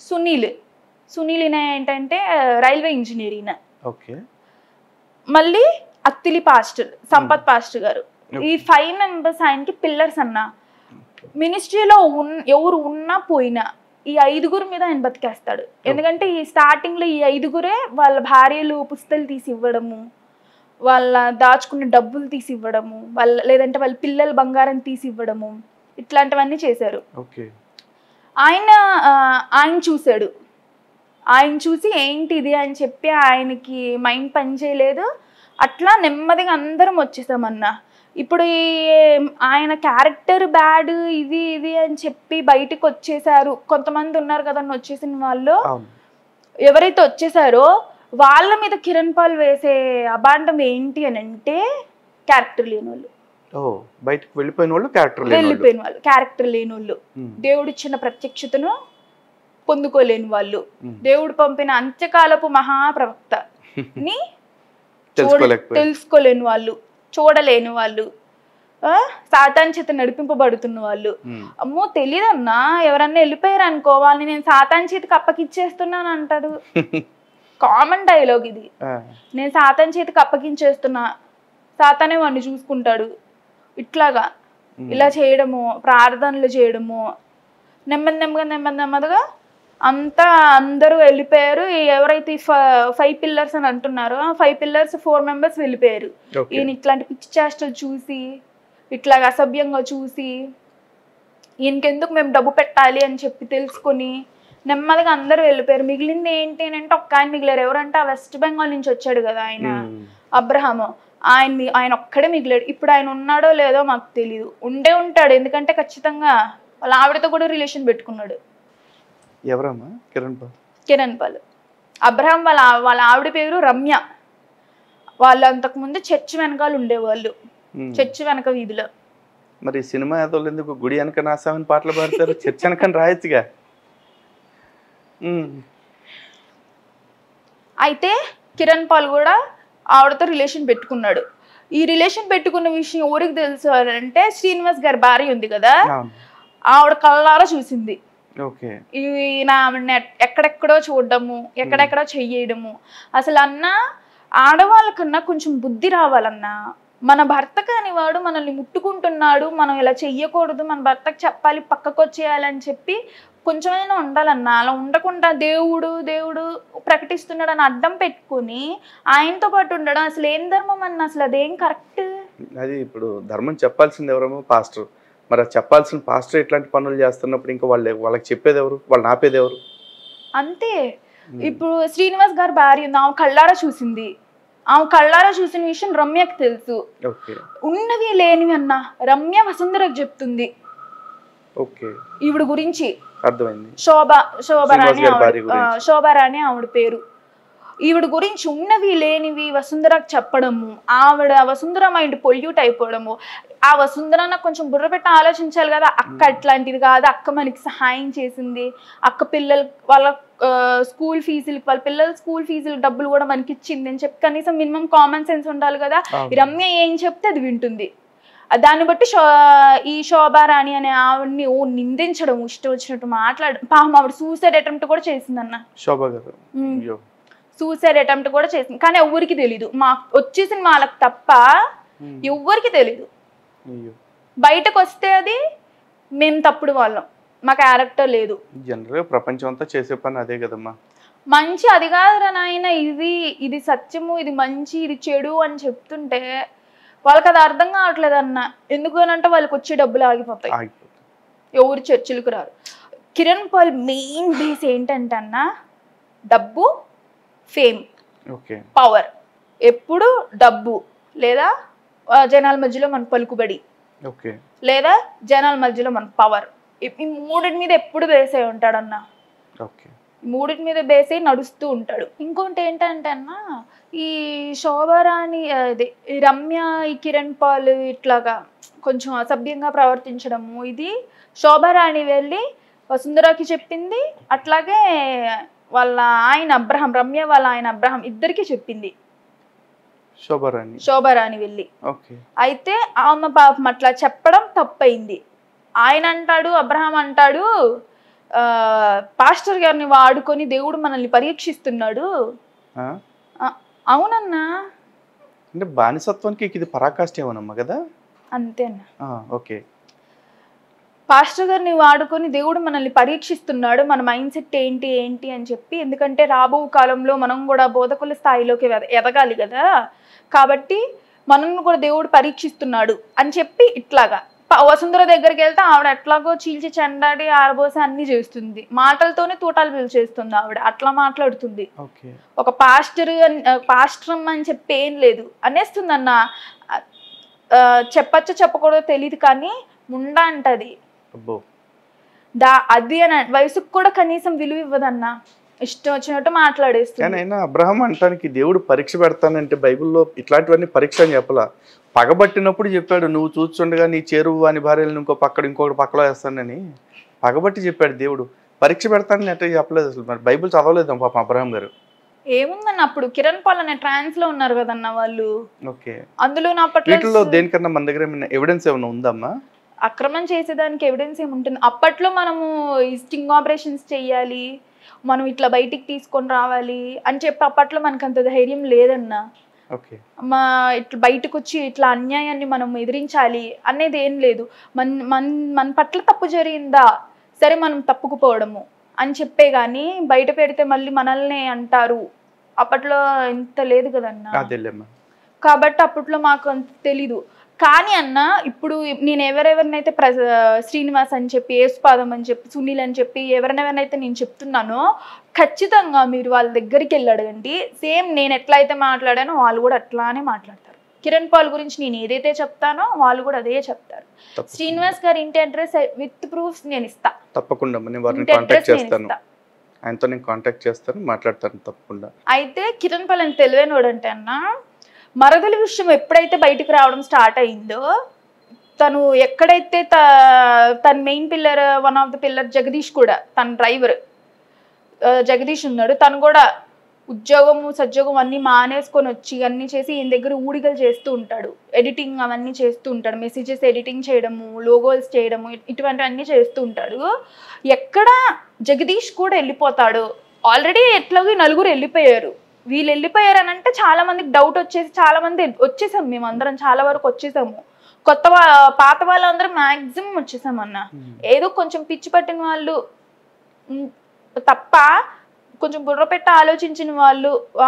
సునీల్ ఏంటంటే రైల్వే ఇంజనీర్ ఈయన. మళ్ళీ అత్తిలి పాస్టర్, సంపత్ పాస్టర్ గారు. ఈ 5 మెంబర్స్ ఆయనకి పిల్లర్స్ అన్న. మినిస్ట్రీలో ఎవరు ఉన్నా పోయినా ఈ 5గురు మీద ఆయన బతికేస్తాడు. ఎందుకంటే ఈ స్టార్టింగ్ లో ఈ 5గురే వాళ్ళ భార్యలు పుస్తలు తీసి ఇవ్వడము, వాళ్ళ దాచుకున్న డబ్బులు తీసి ఇవ్వడము, లేదంటే వాళ్ళ పిల్లల బంగారం తీసి ఇవ్వడము, ఇట్లాంటివన్నీ చేశారు. ఆయన చూశాడు. ఆయన చూసి ఏంటిది అని చెప్పి ఆయనకి మైండ్ పని చేయలేదు. అట్లా నెమ్మదిగా అందరం వచ్చేసామన్నా. ఇప్పుడు ఆయన క్యారెక్టర్ బ్యాడ్ ఇది అని చెప్పి బయటకు వచ్చేసారు. కొంతమంది ఉన్నారు కదండి వచ్చేసిన వాళ్ళు, ఎవరైతే వచ్చేసారో వాళ్ళ మీద కిరణ్ పాల్ వేసే అబాండం ఏంటి అని అంటే, క్యారెక్టర్ లేని వాళ్ళు, బయటకు వెళ్ళిపోయిన వాళ్ళు, క్యారెక్టర్ లేని వాళ్ళు, దేవుడు ఇచ్చిన ప్రత్యక్షతను పొందుకోలేని వాళ్ళు, దేవుడు పంపిన అంత్యకాలపు మహాప్రవక్తని తెలుసుకోలేని వాళ్ళు, చూడలేని వాళ్ళు, సాతాన్ చేత నడిపింపబడుతున్న వాళ్ళు. అమ్మో తెలీదన్నా, ఎవరన్నా వెళ్ళిపోయారు అనుకో, వాళ్ళని నేను సాతాన్ చేతికి అప్పగిచ్చేస్తున్నాను అంటాడు. కామన్ డైలాగ్ ఇది. నేను సాతాన్ చేతికి అప్పగించేస్తున్నా, సాతానే వాడిని చూసుకుంటాడు. ఇట్లాగా ఇలా చేయడము, ప్రార్థనలు చేయడము, నెమ్మదిగా అందరూ వెళ్ళిపోయారు. ఎవరైతే 5 పిల్లర్స్ అని అంటున్నారో 5 పిల్లర్స్ 4 మెంబర్స్ వెళ్ళిపోయారు. ఈయన ఇట్లాంటి పిచ్చి చేష్టలు చూసి, ఇట్లాగా అసభ్యంగా చూసి, ఈయనకెందుకు మేము డబ్బు పెట్టాలి అని చెప్పి తెలుసుకొని నెమ్మదిగా అందరూ వెళ్ళిపోయారు. మిగిలింది ఏంటి అని అంటే ఒక్క ఆయన మిగిలారు. ఎవరంటే ఆ వెస్ట్ బెంగాల్ నుంచి వచ్చాడు కదా ఆయన, అబ్రహాము. ఆయన ఒక్కడే మిగిలాడు. ఇప్పుడు ఆయన ఉన్నాడో లేదో మాకు తెలియదు. ఉండే ఉంటాడు, ఎందుకంటే ఖచ్చితంగా వాళ్ళ ఆవిడతో కూడా రిలేషన్ పెట్టుకున్నాడు. ఎవరమ్మా? కిరణ్ పాల్. అబ్రహాం వాళ్ళ ఆవిడ పేరు రమ్య. వాళ్ళు అంతకుముందు చర్చ్ వెనకాల ఉండేవాళ్ళు, చర్చ్ వెనక వీధిలో. మరి సినిమా యాదవులు ఎందుకు గుడి వెనక నాసామని పాటలు పాడతారు? చర్చ్ వెనకని రాయొచ్చుగా. అయితే కిరణ్ పాల్ కూడా ఆవిడతో రిలేషన్ పెట్టుకున్నాడు. ఈ రిలేషన్ పెట్టుకున్న విషయం ఎవరికి తెలుసు అంటే శ్రీనివాస్ గారి భార్య ఉంది కదా, ఆవిడ కళ్ళారా చూసింది. ఈయన ఎక్కడెక్కడో చూడడము, ఎక్కడెక్కడో చెయ్యడము. అసలు అన్న ఆడవాళ్ళకన్నా కొంచెం బుద్ధి రావాలన్నా. మన భర్త కాని వాడు మనల్ని ముట్టుకుంటున్నాడు, మనం ఇలా చెయ్యకూడదు, మన భర్తకు చెప్పాలి, పక్కకు వచ్చేయాలని చెప్పి కొంచెమైనా ఉండాలన్నా. అలా ఉండకుండా దేవుడు దేవుడు ప్రకటిస్తున్నాడు అని అడ్డం పెట్టుకుని ఆయనతో పాటు ఉండడం అసలు ఏం ధర్మం అన్న? అసలు అదేం కరెక్ట్? అది ఇప్పుడు ధర్మం చెప్పాల్సింది ఎవరేమో పాస్టర్. మరి చెప్పాల్సిన పాస్టర్ ఇట్లాంటి పనులు చేస్తున్నప్పుడు ఇంకా వాళ్ళకి చెప్పేది ఎవరు? వాళ్ళు ఆపేది ఎవరు? అంతే. ఇప్పుడు శ్రీనివాస్ గారి భార్య ఉంది, ఆమె కళ్ళారా చూసింది. ఆమె కళ్ళారా చూసిన విషయం రమ్యకు తెలుసు. ఉన్నవి లేనివి అన్న రమ్య వసుంధరకు చెప్తుంది ఈవిడ గురించి. శోభారాణి ఆవిడ పేరు. ఈవిడ గురించి ఉన్నవి లేనివి వసుంధరకు చెప్పడము, ఆవిడ వసుంధర మైండ్ పొల్యూట్ అయిపోవడము. ఆ వసుంధర నాకు కొంచెం బుర్ర పెట్టి ఆలోచించాలి కదా, అక్క అట్లాంటిది కాదు, అక్క మనకి సహాయం చేసింది, అక్క పిల్లలు వాళ్ళ స్కూల్ ఫీజులకి, వాళ్ళ పిల్లల స్కూల్ ఫీజులకు డబ్బులు కూడా మనకి ఇచ్చింది అని చెప్పి కనీసం మినిమం కామన్ సెన్స్ ఉండాలి కదా. రమ్య ఏం చెప్తే అది వింటుంది. దాన్ని బట్టి ఈ శోభారాణి అనే ఆవిడ్ని నిందించడం, ఇష్టం వచ్చినట్టు మాట్లాడడం. పాపం ఆవిడ సూసైడ్ అటెంప్ట్ కూడా చేసిందన్న. సూసైడ్ అటెంప్ట్ కూడా చేసింది, కానీ ఎవరికి తెలీదు. వచ్చేసిన వాళ్ళకి తప్ప ఎవ్వరికి తెలీదు. బయటకు వస్తే అది మేము తప్పుడు వాళ్ళం, మా క్యారెక్టర్ లేదు. జనరల్గా ప్రపంచం అంతా చేసే పని అదే కదమ్మా. మంచి అది కాదురా నాయన, ఇది సత్యము, ఇది మంచి, ఇది చెడు అని చెప్తుంటే వాళ్ళకి అది అర్థం కావట్లేదు అన్న. ఎందుకు అని అంటే వాళ్ళకి వచ్చే డబ్బులు ఆగిపోతాయి, ఎవరు చర్చలకు రారు. కిరణ్ పాల్ మెయిన్ బేస్ ఏంటంటే అన్న డబ్బు, ఫేమ్, పవర్. ఎప్పుడు డబ్బు లేదా జనాల మధ్యలో మన పలుకుబడి లేదా జనాల మధ్యలో మన పవర్, ఈ మూడింటి మీద ఎప్పుడు బేస్ అయి ఉంటాడన్న. మూడింటి మీద బేస్ అయి నడుస్తూ ఉంటాడు. ఇంకోటి ఏంటంటే అన్న, ఈ శోభారాణి అదే రమ్య ఈ కిరణ్ పాల్ ఇట్లాగా కొంచెం అసభ్యంగా ప్రవర్తించడము, ఇది శోభారాణి వెళ్ళి వసుంధరకి చెప్పింది. అట్లాగే వాళ్ళ ఆయన అబ్రహం, రమ్య వాళ్ళ ఆయన అబ్రహం ఇద్దరికి చెప్పింది శోభారాణి వెళ్ళి. అయితే ఆమె పాపం అట్లా చెప్పడం తప్పైంది. ఆయన అంటాడు, అబ్రహం అంటాడు, పాస్టర్ గారిని వాడుకొని దేవుడు మనల్ని పరీక్షిస్తున్నాడు. అవునన్నా, అంటే బానిసత్వానికి ఇది పరాకాష్ఠ ఏమనమ్మా కదా. అంతేనా? పాస్టర్ గారిని వాడుకొని దేవుడు మనల్ని పరీక్షిస్తున్నాడు, మన మైండ్ సెట్ ఏంటి ఏంటి అని చెప్పి. ఎందుకంటే రాబో కాలంలో మనం కూడా బోధకుల స్థాయిలోకి ఎదగాలి కదా, కాబట్టి మనల్ని కూడా దేవుడు పరీక్షిస్తున్నాడు అని చెప్పి ఇట్లాగా. వసుంధర దగ్గరికి వెళ్తే ఆవిడ ఎట్లాగో చీల్చి చెండాడి ఆరబోసి అన్ని చేస్తుంది, మాటలతోనే తూటాలు పిలిచేస్తుంది ఆవిడ, అట్లా మాట్లాడుతుంది. ఒక పాస్టర్ అని చెప్పి ఏం లేదు అనేస్తుంది అన్న. చెప్పచ్చో చెప్పకూడదో తెలియదు కానీ ముండా అంటది. అది అని వయసుకు కూడా కనీసం విలువ ఇవ్వదన్నా, ఇష్టం వచ్చినట్టు మాట్లాడేస్తుంది. అబ్రహం అంటానికి దేవుడు పరీక్ష పెడతానంటే బైబిల్లో ఇట్లాంటివన్నీ పరీక్ష అని చెప్పలా. పగబట్టినప్పుడు చెప్పాడు, నువ్వు చూస్తుండగా నీ చేరువు అని భార్యలను ఇంకొకటి పక్కలో వేస్తానని పగబట్టి చెప్పాడు దేవుడు. పరీక్ష పెడతానని ఎట్లా చెప్పలేదు అసలు. మరి బైబిల్ చదవలేదు పాపం అబ్రహం గారు. ఏముందన్న, అప్పుడు కిరణ్ పాల్ అనే ట్రాన్స్ లో ఉన్నారు కదన్న వాళ్ళు. అందులో అప్పట్లో దేనికన్నా మన దగ్గర ఎవిడెన్స్ ఏమైనా ఉందమ్మా? అక్రమం చేసేదానికి ఎవిడెన్స్ ఏముంటుంది? అప్పట్లో మనము స్టింగ్ ఆపరేషన్స్ చెయ్యాలి, మనం ఇట్లా బయటికి తీసుకొని రావాలి అని చెప్పి అప్పట్లో మనకు అంత ధైర్యం లేదన్నా. ఇట్లా బయటకు వచ్చి ఇట్లా అన్యాయాన్ని మనం ఎదిరించాలి అనేది ఏం లేదు. మన పట్ల తప్పు జరిగిందా సరే మనం తప్పుకుపోవడము అని చెప్పే గాని బయట పెడితే మళ్ళీ మనల్ని అంటారు. అప్పట్లో ఇంత లేదు కదన్నా, కాబట్టి అప్పట్లో మాకు అంత తెలీదు. కానీ అన్న ఇప్పుడు నేను ఎవరెవరినైతే శ్రీనివాస్ అని చెప్పి యేసుపాదం అని చెప్పి సునీల్ అని చెప్పి ఎవరినెవరినైతే నేను చెప్తున్నానో ఖచ్చితంగా మీరు వాళ్ళ దగ్గరికి వెళ్ళి అడగండి. సేమ్ నేను ఎట్లా అయితే మాట్లాడానో వాళ్ళు కూడా అట్లానే మాట్లాడతారు. కిరణ్ పాల్ గురించి నేను ఏదైతే చెప్తానో వాళ్ళు కూడా అదే చెప్తారు. శ్రీనివాస్ గారి ఇంటి అడ్రస్ విత్ ప్రూఫ్స్ నేను ఇస్తా. తప్పకుండా నేను వారిని కాంటాక్ట్ చేస్తాను, ఆయనతో నేను కాంటాక్ట్ చేస్తాను, మాట్లాడతాను తప్పకుండా. అయితే కిరణ్ పాల్ అని తెలివైనోడు అంటే అన్న, మరదల విషయం ఎప్పుడైతే బయటకు రావడం స్టార్ట్ అయిందో, తను ఎక్కడైతే తన main pillar, one of the pillar Jagadish కూడా, తన డ్రైవర్ జగదీష్ ఉన్నాడు, తను కూడా ఉద్యోగము సద్యోగం అన్నీ మానేసుకొని వచ్చి అన్నీ చేసి ఈయన దగ్గర ఊడిగలు చేస్తూ ఉంటాడు, ఎడిటింగ్ అవన్నీ చేస్తూ ఉంటాడు, మెసేజెస్ ఎడిటింగ్ చేయడము, లోగోస్ చేయడము, ఇటువంటివన్నీ చేస్తూ ఉంటాడు. ఎక్కడ జగదీష్ కూడా వెళ్ళిపోతాడు. ఆల్రెడీ ఎట్లాగో నలుగురు వెళ్ళిపోయారు. వీళ్ళు వెళ్ళిపోయారు అని అంటే చాలా మందికి డౌట్ వచ్చేసి చాలా మంది వచ్చేసాము, మేము అందరం చాలా వరకు వచ్చేసాము. పాత వాళ్ళందరం మ్యాక్సిమం వచ్చేసాం అన్న. ఏదో కొంచెం పిచ్చి పట్టిన వాళ్ళు తప్ప కొంచెం బుర్ర పెట్టి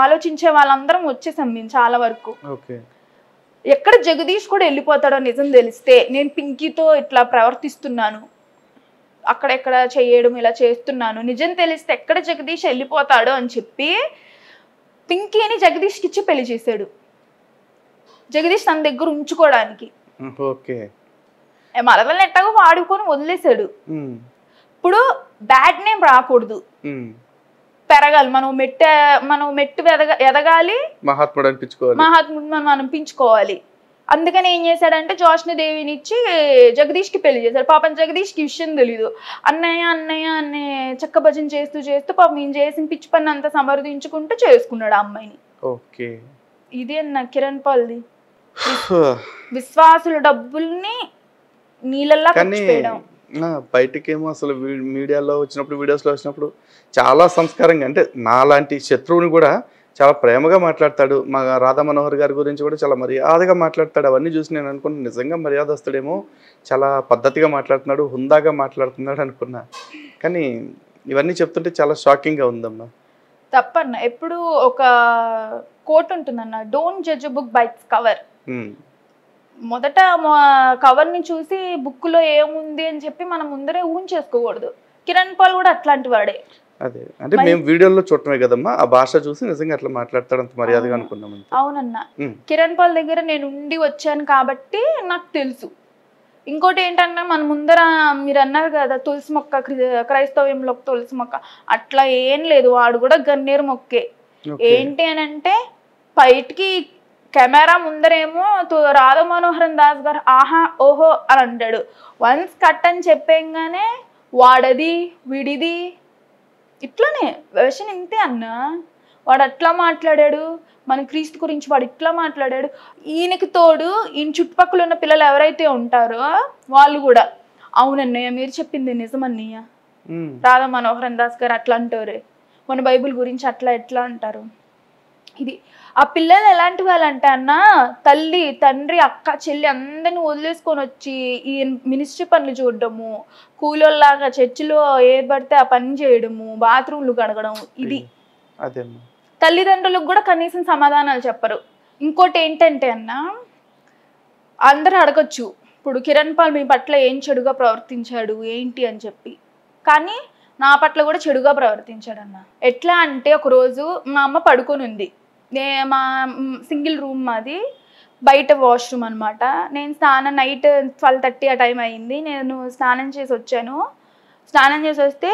ఆలోచించే వాళ్ళందరం వచ్చేసాం మేము చాలా వరకు. ఎక్కడ జగదీష్ కూడా వెళ్ళిపోతాడో నిజం తెలిస్తే, నేను పింకీతో ఇట్లా ప్రవర్తిస్తున్నాను, అక్కడెక్కడ చేయడం ఇలా చేస్తున్నాను, నిజం తెలిస్తే ఎక్కడ జగదీష్ వెళ్ళిపోతాడో అని చెప్పి పింకీని జగదీష్కి ఇచ్చి పెళ్లి చేశాడు. జగదీష్ తన దగ్గర ఉంచుకోవడానికి. మరదల్ని ఎట్టగా వాడుకొని వదిలేశాడు. ఇప్పుడు బ్యాడ్ నేమ్ రాకూడదు, పెరగాలి, మనం మెట్టు ఎదగాలి, మహాత్ముడు మనం అనిపించుకోవాలి. అందుకని ఏం చేశాడంటే జోష్ని దేవిని ఇచ్చి జగదీష్కి పెళ్లి చేశాడు. పాపం జగదీష్కి విషయం తెలీదు. అన్నయ్య అన్నయ్య అనే చక్క భజన చేస్తూ చేస్తూ పాపం ఈయన చేసిన పిచ్చి పని అంతా సమర్థించుకుంటూ చేసుకున్నాడు ఆ అమ్మాయిని. ఇదే అన్న కిరణ్ పాల్ది. విశ్వాసుల డబ్బుల్ని నీళ్ళల్లా ఖర్చు చేయడం. బయటకేమో అసలు మీడియాలో వచ్చినప్పుడు, వీడియోస్లో వచ్చినప్పుడు చాలా సంస్కారంగా, అంటే నాలాంటి శత్రువుని కూడా చాలా ప్రేమగా మాట్లాడతాడు. మా రాధా మనోహర్ గారి గురించి కూడా చాలా మర్యాదగా మాట్లాడతాడు. అవన్నీ చూసి నేను అనుకున్నాను నిజంగా మర్యాద వస్తాడేమో, చాలా పద్ధతిగా మాట్లాడుతున్నాడు, హుందాగా మాట్లాడుతున్నాడు అనుకున్నా. కానీ ఇవన్నీ చెప్తుంటే చాలా షాకింగ్గా ఉందమ్మా. తప్పన్న, ఎప్పుడు ఒక కోట్ ఉంటుందన్న, don't judge book by its cover. మొదట కవర్ని చూసి బుక్లో ఏముంది అని చెప్పి మనం ముందరే ఊహించేసుకోకూడదు. కిరణ్ పాల్ కూడా అట్లాంటి వాడే. అదే అంటే మేము వీడియోలో చూడటమే కదమ్మా, ఆ భాష చూసి నిజంగా అట్లా మాట్లాడతాడు, అంత మర్యాదగా అనుకున్నాం. అవునన్నా, కిరణ్ పాల్ దగ్గర నేను ఉండి వచ్చాను కాబట్టి నాకు తెలుసు. ఇంకోటి ఏంటన్నా, మన ముందర మీరు అన్నారు కదా తులసి మొక్క, క్రైస్తవ్యంలో తులసి మొక్క, అట్లా ఏం లేదు. వాడు కూడా గన్నేరు మొక్కే. ఏంటి అని అంటే బయటికి కెమెరా ముందరేమో రాధా మనోహరన్ దాస్ గారు ఆహా ఓహో అని అంటాడు. వన్స్ కట్ అని చెప్పేగానే వాడది వీడిది ఇట్లానే వెర్షన్ ఇంతే అన్న. వాడు అట్లా మాట్లాడాడు, మన క్రీస్తు గురించి వాడు ఇట్లా మాట్లాడాడు. ఈయనకి తోడు ఈయన చుట్టుపక్కల ఉన్న పిల్లలు ఎవరైతే ఉంటారో వాళ్ళు కూడా అవునన్నయ్య మీరు చెప్పింది నిజమన్నయ్య, రాధా మనోహరన్ దాస్ గారు అట్లా అంటారు, మన బైబిల్ గురించి అట్లా ఎట్లా అంటారు. ఇది ఆ పిల్లలు ఎలాంటి వాళ్ళంటే అన్న, తల్లి తండ్రి అక్క చెల్లి అందరిని వదిలేసుకొని వచ్చి ఈ మినిస్ట్రీ పనులు చూడడము, కూలోళ్ళలాగా చర్చిలో ఏ పడితే ఆ పని చేయడము, బాత్రూమ్లు కడగడం, ఇది తల్లిదండ్రులకు కూడా కనీసం సమాధానాలు చెప్పరు. ఇంకోటి ఏంటంటే అన్న, అందరూ అడగచ్చు ఇప్పుడు కిరణ్ పాల్ మీ పట్ల ఏం చెడుగా ప్రవర్తించాడు ఏంటి అని చెప్పి, కానీ నా పట్ల కూడా చెడుగా ప్రవర్తించాడు అన్న. ఎట్లా అంటే ఒకరోజు మా అమ్మ పడుకొని ఉంది, మా సింగిల్ రూమ్ మాది, బయట వాష్రూమ్ అనమాట. నేను నైట్ 12:30 ఆ టైం అయింది. నేను స్నానం చేసి వచ్చాను. స్నానం చేసి వస్తే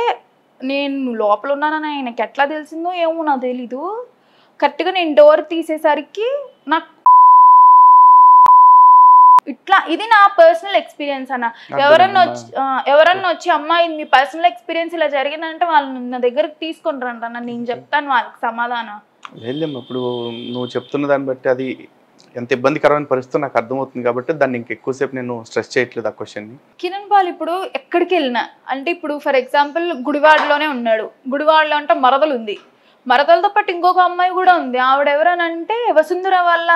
నేను లోపల ఉన్నానని ఆయనకి ఎట్లా తెలిసిందో ఏమో నాకు తెలీదు. కరెక్ట్గా నేను డోర్ తీసేసరికి నాకు ఇట్లా, ఇది నా పర్సనల్ ఎక్స్పీరియన్స్ అన్న. ఎవరన్నా వచ్చి అమ్మా ఇది మీ పర్సనల్ ఎక్స్పీరియన్స్ ఇలా జరిగిందంటే వాళ్ళు నా దగ్గరకు తీసుకొని రండి అన్న, నేను చెప్తాను వాళ్ళకి సమాధానం. లేదమ్మా, ఇప్పుడు నువ్వు చెప్తున్న దాన్ని బట్టి అది ఎంత ఇబ్బందికరమైన పరిస్థితి నాకు అర్థమవుతుంది కాబట్టి దాన్ని ఇంకెక్కువసేపు నేను స్ట్రెస్ చేయట్లేదు ఆ క్వశ్చన్ని. కిరణ్ పాల్ ఇప్పుడు ఎక్కడికి వెళ్ళినా అంటే, ఇప్పుడు ఫర్ ఎగ్జాంపుల్ గుడివాడలోనే ఉన్నాడు, గుడివాడలో అంటే మరదలు ఉంది, మరదలతో పాటు ఇంకొక అమ్మాయి కూడా ఉంది. ఆవిడ ఎవరనంటే వసుంధర వాళ్ళ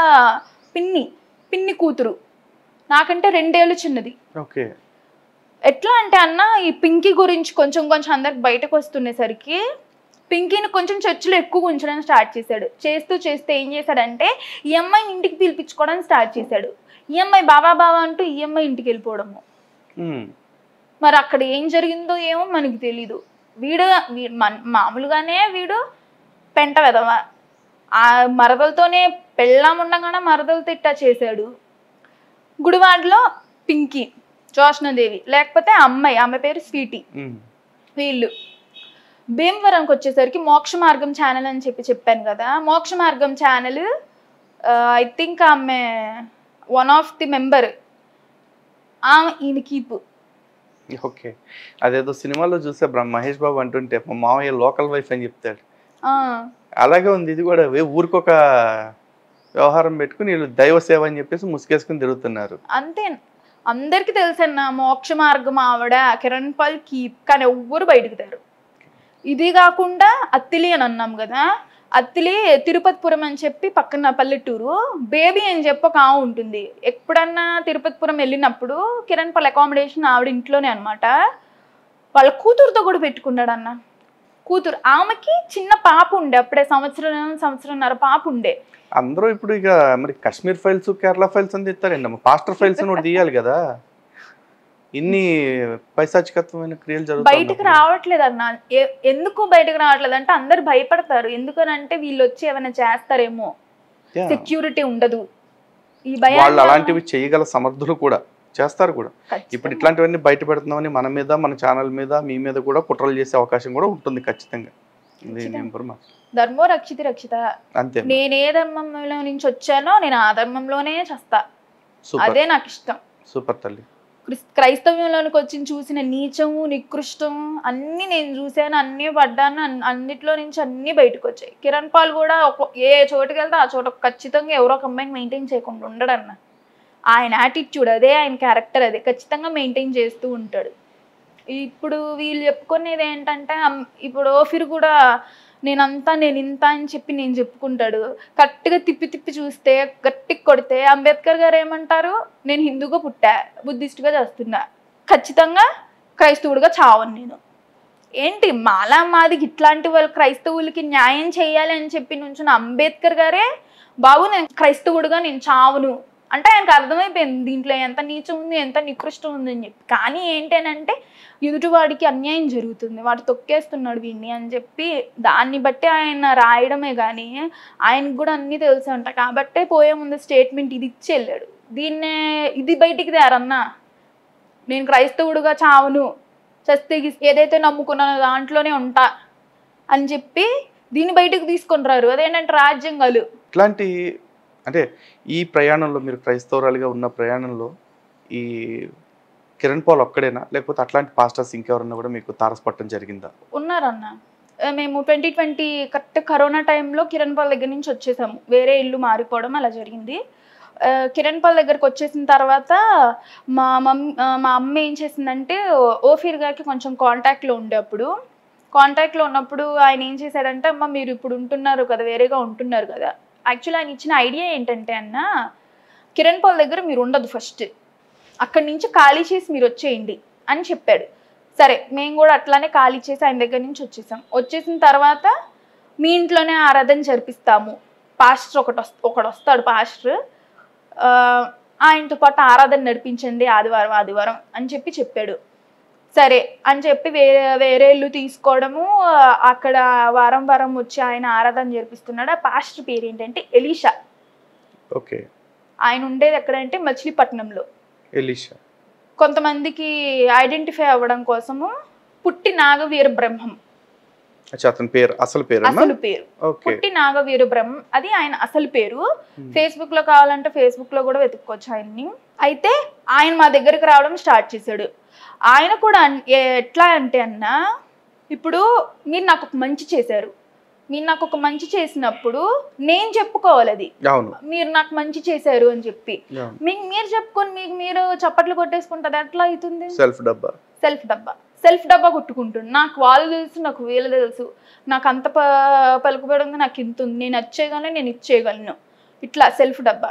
పిన్ని కూతురు, నాకంటే 2 ఏళ్ళు చిన్నది. ఓకే. ఎట్లా అంటే అన్న, ఈ పింకీ గురించి కొంచెం అందరికి బయటకు వస్తుండేసరికి పింకీని కొంచెం చర్చిలో ఎక్కువ ఉంచడానికి స్టార్ట్ చేశాడు. చేస్తే ఏం చేశాడంటే ఈ అమ్మాయిని ఇంటికి పిలిపించుకోవడానికి స్టార్ట్ చేశాడు. ఈ అమ్మాయి బావా బావా అంటూ ఈ అమ్మాయి ఇంటికి వెళ్ళిపోవడము. మరి అక్కడ ఏం జరిగిందో ఏమో మనకి తెలీదు. మామూలుగానే వీడు పెంట వెదవ, ఆ మరదలతోనే పెళ్ళాం ఉండగానే మరదలతో ఇట్టా చేశాడు. గుడివాడలో పింకీ, జోష్నాదేవి, లేకపోతే ఆమె పేరు స్వీటీ, వీళ్ళు. భీమవరంకి వచ్చేసరికి మోక్ష మార్గం ఛానల్ అని చెప్పాను కదా. మోక్ష మార్గం ఛానల్ ఐ థింక్ ఆమె వన్ ఆఫ్ ది మెంబర్, ఆమె ఈయన కీపు. ఓకే, అదేదో సినిమాలో చూసే మహేష్ బాబు అంటుంటే మా మామయ్య లోకల్ వైఫ్ అని చెప్తాడు, అలాగే ఉంది ఇది కూడా. ఊరికొక వ్యవహారం పెట్టుకుని వీళ్ళు దైవ సేవ అని చెప్పేసి ముసుగేసుకుని తిరుగుతున్నారు. అంతే, అందరికి తెలుసన్న మోక్ష మార్గం ఆవిడ కిరణ్ పాల్ కీప్, కానీ ఎవ్వరు బయటకు తేరు. ఇది కాకుండా అత్తిలి అని అన్నాం కదా, అత్తిలి తిరుపతిపురం అని చెప్పి పక్కన పల్లెటూరు. బేబీ అని చెప్పి ఒక ఆమె ఉంటుంది. ఎప్పుడన్నా తిరుపతిపురం వెళ్ళినప్పుడు కిరణ్ పాల్ అకామిడేషన్ ఆవిడ ఇంట్లోనే అనమాట. వాళ్ళ కూతురుతో కూడా పెట్టుకున్నాడు అన్న. కూతురు, ఆమెకి చిన్న పాప ఉండే, అప్పుడే సంవత్సరంన్నర పాప ఉండే. అందరూ ఇప్పుడు ఇక మరి కాశ్మీర్ ఫైల్స్, కేరళ ఫైల్స్ అని తీస్తారండి, పాస్టర్ ఫైల్స్ కూడా తీయాలి కదా. ఇన్ని పైశాచికత్వమైన క్రియలు జరుగుతాయి, బయటకు రావట్లేదు అన్న. ఎందుకు బయటకు రావట్లేదు అంటే అందరు భయపడతారు. ఎందుకనంటే వీళ్ళు వచ్చి ఏమైనా చేస్తారేమో, సెక్యూరిటీ ఉండదు. ఈ భయం, వాళ్ళు అలాంటివి చేయగల సమర్థులు కూడా చేస్తారు కూడా. ఇప్పుడు ఇట్లాంటివన్నీ బయట పెడుతున్నామని మన మీద, మన ఛానల్ మీద, మీ మీద కూడా కుట్రలు చేసే అవకాశం కూడా ఉంటుంది ఖచ్చితంగా. ధర్మో రక్షిత రక్షిత. అంతే, నేను ఏ ధర్మంలో నుంచి వచ్చానో నేను ఆ ధర్మంలోనే చేస్తా. అదే నాకు ఇష్టం. సూపర్ తల్లి. క్రైస్తవ్యంలోనికి వచ్చి చూసిన నీచము, నికృష్టం అన్ని నేను చూశాను, అన్ని పడ్డాను. అన్నిట్లో నుంచి అన్ని బయటకు వచ్చాయి. కిరణ్ పాల్ కూడా ఏ చోటుకి వెళ్తే ఆ చోట ఖచ్చితంగా ఎవరో ఒక అమ్మాయిని మెయింటైన్ చేయకుండా ఉండడన్న. ఆయన యాటిట్యూడ్ అదే, ఆయన క్యారెక్టర్ అదే, ఖచ్చితంగా మెయింటైన్ చేస్తూ ఉంటాడు. ఇప్పుడు వీళ్ళు చెప్పుకునేది ఏంటంటే, ఇప్పుడు ఓఫిర్ కూడా నేను ఇంత అని చెప్పి నేను చెప్పుకుంటాడు. కరెక్ట్గా తిప్పి చూస్తే, గట్టిగా కొడితే అంబేద్కర్ గారు ఏమంటారు, నేను హిందూగా పుట్టా, బుద్ధిస్టుగా చేస్తున్నా, ఖచ్చితంగా క్రైస్తవుడిగా చావను నేను. ఏంటి మాదికి ఇట్లాంటి వాళ్ళు క్రైస్తవులకి న్యాయం చేయాలి అని చెప్పి నుంచున్న అంబేద్కర్ గారే, బాబు నేను క్రైస్తవుడిగా నేను చావును అంటే ఆయనకు అర్థమైపోయింది దీంట్లో ఎంత నీచం ఉంది, ఎంత నికృష్టం ఉంది అని చెప్పి. కానీ ఏంటంటే ఎదుటివాడికి అన్యాయం జరుగుతుంది, వాడు తొక్కేస్తున్నాడు వీడిని అని చెప్పి దాన్ని బట్టి ఆయన రాయడమే. కానీ ఆయనకు కూడా అన్నీ తెలుసు అంట. కాబట్టే పోయే ముందు స్టేట్మెంట్ ఇది ఇచ్చి వెళ్ళాడు. ఇది బయటికి తేరన్నా, నేను క్రైస్తవుడుగా చావును, చస్తే ఏదైతే నమ్ముకున్నానో దాంట్లోనే ఉంటా అని చెప్పి దీన్ని బయటకు తీసుకొని రారు. అదేంటంటే రాజ్యాంగాలు. ఇట్లాంటి అంటే ఈ ప్రయాణంలో, మీరు క్రైస్తవురాలుగా ఉన్న ప్రయాణంలో ఈ కిరణ్ పాల్ ఒక్కడేనా, లేకపోతే అట్లాంటి పాస్టర్స్ ఇంకెవరన్నా కూడా మీకు తారసపట్టడం జరిగిందా? ఉన్నారన్న. మేము 2020 కరెక్ట్ కరోనా టైంలో కిరణ్ పాల్ దగ్గర నుంచి వచ్చేసాము. వేరే ఇల్లు మారిపోవడం అలా జరిగింది. కిరణ్ పాల్ దగ్గరకు వచ్చేసిన తర్వాత మా అమ్మ ఏం చేసిందంటే, ఓఫీర్ గారికి కొంచెం కాంటాక్ట్లో ఉండే, అప్పుడు కాంటాక్ట్లో ఉన్నప్పుడు ఆయన ఏం చేశాడంటే, అమ్మ మీరు ఇప్పుడు ఉంటున్నారు కదా, వేరేగా ఉంటున్నారు కదా, యాక్చువల్లీ ఆయన ఇచ్చిన ఐడియా ఏంటంటే అన్న, కిరణ్ పాల్ దగ్గర మీరు ఉండదు, ఫస్ట్ అక్కడి నుంచి ఖాళీ చేసి మీరు వచ్చేయండి అని చెప్పాడు. సరే మేము కూడా అట్లానే ఖాళీ చేసి ఆయన దగ్గర నుంచి వచ్చేసాం. వచ్చేసిన తర్వాత మీ ఇంట్లోనే ఆరాధన జరిపిస్తాము, పాస్టర్ ఒకడు వస్తాడు పాస్టర్, ఆయనతో పాటు ఆరాధన నడిపించండి ఆదివారం అని చెప్పాడు. సరే అని చెప్పి వేరే ఇల్లు తీసుకోవడము, అక్కడ వారం వచ్చి ఆయన ఆరాధన జరిపిస్తున్నాడు. ఆ పాస్టర్ పేరు ఏంటంటే ఎలీషా. ఓకే, ఆయన ఉండేది ఎక్కడంటే మచిలీపట్నంలో. ఎలీషా కొంతమందికి ఐడెంటిఫై అవ్వడం కోసము పుట్టి నాగవీర బ్రహ్మం, అతని పేరు అసలు పేరు పుట్టి నాగవీర బ్రహ్మం, అది ఆయన అసలు పేరు. ఫేస్బుక్ లో కావాలంటే ఫేస్బుక్ లో కూడా వెతుక్కోవచ్చు ఆయన్ని. అయితే ఆయన మా దగ్గరికి రావడం స్టార్ట్ చేశాడు. ఆయన కూడా ఎట్లా అంటే అన్న, ఇప్పుడు మీరు నాకు ఒక మంచి చేశారు, మీరు నాకు ఒక మంచి చేసినప్పుడు నేను చెప్పుకోవాలి, అది మీరు నాకు మంచి చేశారు అని చెప్పి మీరు చెప్పుకొని మీకు మీరు చప్పట్లు కొట్టేసుకుంటారు. ఎట్లా అవుతుంది? సెల్ఫ్ డబ్బా కొట్టుకుంటుంది. నాకు వాళ్ళు తెలుసు, నాకు వీళ్ళు తెలుసు, నాకు అంత పలుకుబడి ఉంది, నాకు ఇంత ఉంది, నేను వచ్చేయగలను, నేను ఇచ్చేయగలను, ఇట్లా సెల్ఫ్ డబ్బా.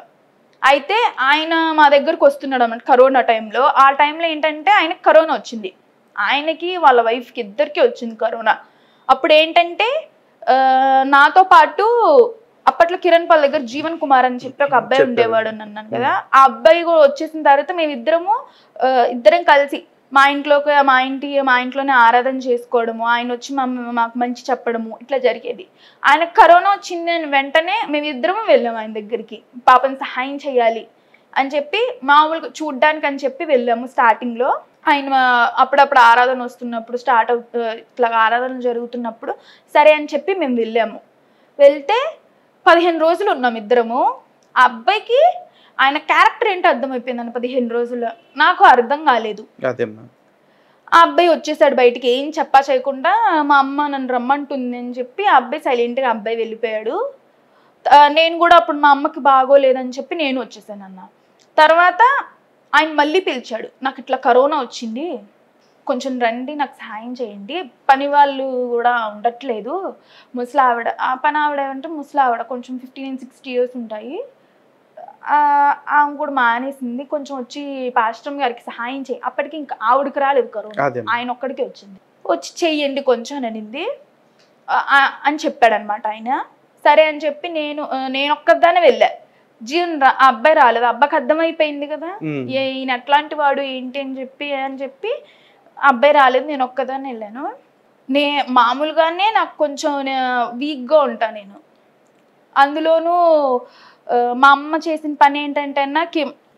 అయితే ఆయన మా దగ్గరకు వస్తున్నాడు అన్నమాట కరోనా టైంలో. ఆ టైంలో ఏంటంటే ఆయనకి కరోనా వచ్చింది, ఆయనకి వాళ్ళ వైఫ్కి ఇద్దరికి వచ్చింది కరోనా. అప్పుడు ఏంటంటే నాతో పాటు అప్పట్లో కిరణ్ పాల్ దగ్గర జీవన్ కుమార్ అని చెప్పి ఒక అబ్బాయి ఉండేవాడు అని అన్నాను కదా. ఆ అబ్బాయి కూడా వచ్చేసిన తర్వాత మేము ఇద్దరం కలిసి మా ఇంట్లోనే ఆరాధన చేసుకోవడము, ఆయన వచ్చి మాకు మంచి చెప్పడము ఇట్లా జరిగేది. ఆయన కరోనా వచ్చింది వెంటనే మేమిద్దరము వెళ్ళాము ఆయన దగ్గరికి, పాపం సహాయం చేయాలి అని చెప్పి మామూలుగా చూడ్డానికి అని చెప్పి వెళ్ళాము. స్టార్టింగ్లో ఆయన అప్పుడప్పుడు ఆరాధన వస్తున్నప్పుడు ఇట్లా ఆరాధన జరుగుతున్నప్పుడు సరే అని చెప్పి మేము వెళ్ళాము. వెళ్తే 15 రోజులు ఉన్నాం ఇద్దరము. ఆ అబ్బాయికి ఆయన క్యారెక్టర్ ఏంటో అర్థమైపోయిందని 15 రోజుల్లో నాకు అర్థం కాలేదు. ఆ అబ్బాయి వచ్చేసాడు బయటికి, ఏం చెప్పా చేయకుండా మా అమ్మ నన్ను రమ్మంటుంది అని చెప్పి ఆ అబ్బాయి సైలెంట్గా అబ్బాయి వెళ్ళిపోయాడు. నేను కూడా అప్పుడు మా అమ్మకి బాగోలేదని చెప్పి నేను వచ్చేసాను అన్న. తర్వాత ఆయన మళ్ళీ పిలిచాడు, నాకు ఇట్లా కరోనా వచ్చింది, కొంచెం రండి నాకు సహాయం చేయండి, పని వాళ్ళు కూడా ఉండట్లేదు, ముసలి ఆవిడ, ఆ పని ఆవిడ ఏమంటే ముసలి ఆవిడ కొంచెం 15-16 years ఉంటాయి, ఆమె కూడా మానేసింది, కొంచెం వచ్చి పాస్టర్ గారికి సహాయం చేయి. అప్పటికి ఇంకా ఆవిడకి రాలేదు కరోనా, ఆయన ఒక్కడికే వచ్చింది. వచ్చి చెయ్యండి కొంచెం అనింది అని చెప్పాడనమాట ఆయన. సరే అని చెప్పి నేను ఒక్కదానే వెళ్ళా. ఆ అబ్బాయి రాలేదు. అబ్బాయికి అర్థమైపోయింది కదా ఈయన ఎట్లాంటి వాడు ఏంటి అని చెప్పి అబ్బాయి రాలేదు. నేను ఒక్కదాన్ని వెళ్ళాను. మామూలుగానే నాకు కొంచెం వీక్గా ఉంటాను నేను. అందులోనూ మా అమ్మ చేసిన పని ఏంటంటే అన్న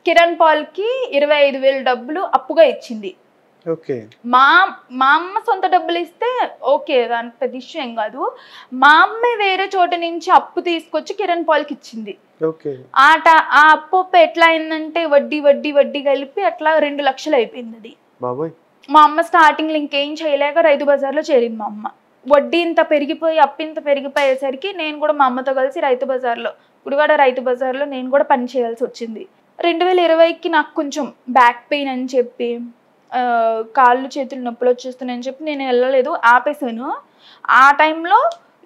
కిరణ్ పాల్కి 25,000 డబ్బులు అప్పుగా ఇచ్చింది. మా అమ్మ సొంత డబ్బులు ఇస్తే ఓకే, దాని పెద్ద ఇష్యూ ఏం కాదు. మా అమ్మ వేరే చోట నుంచి అప్పు తీసుకొచ్చి కిరణ్ పాల్కి ఇచ్చింది. ఆ అప్పు ఎట్లా అయిందంటే వడ్డీ కలిపి అట్లా 2 లక్షలు అయిపోయింది అది. మా అమ్మ స్టార్టింగ్ లో ఇంకేం చేయలేక రైతు బజార్లో చేరింది. మా అమ్మ వడ్డీ ఇంత పెరిగిపోయి అప్పు ఇంత పెరిగిపోయేసరికి నేను కూడా మా అమ్మతో కలిసి గుడివాడ రైతు బజార్లో నేను కూడా పని చేయాల్సి వచ్చింది. 2020కి నాకు కొంచెం బ్యాక్ పెయిన్ అని చెప్పి కాళ్ళు చేతులు నొప్పులు వచ్చేస్తున్నాయని చెప్పి నేను వెళ్ళలేదు, ఆపేసాను. ఆ టైంలో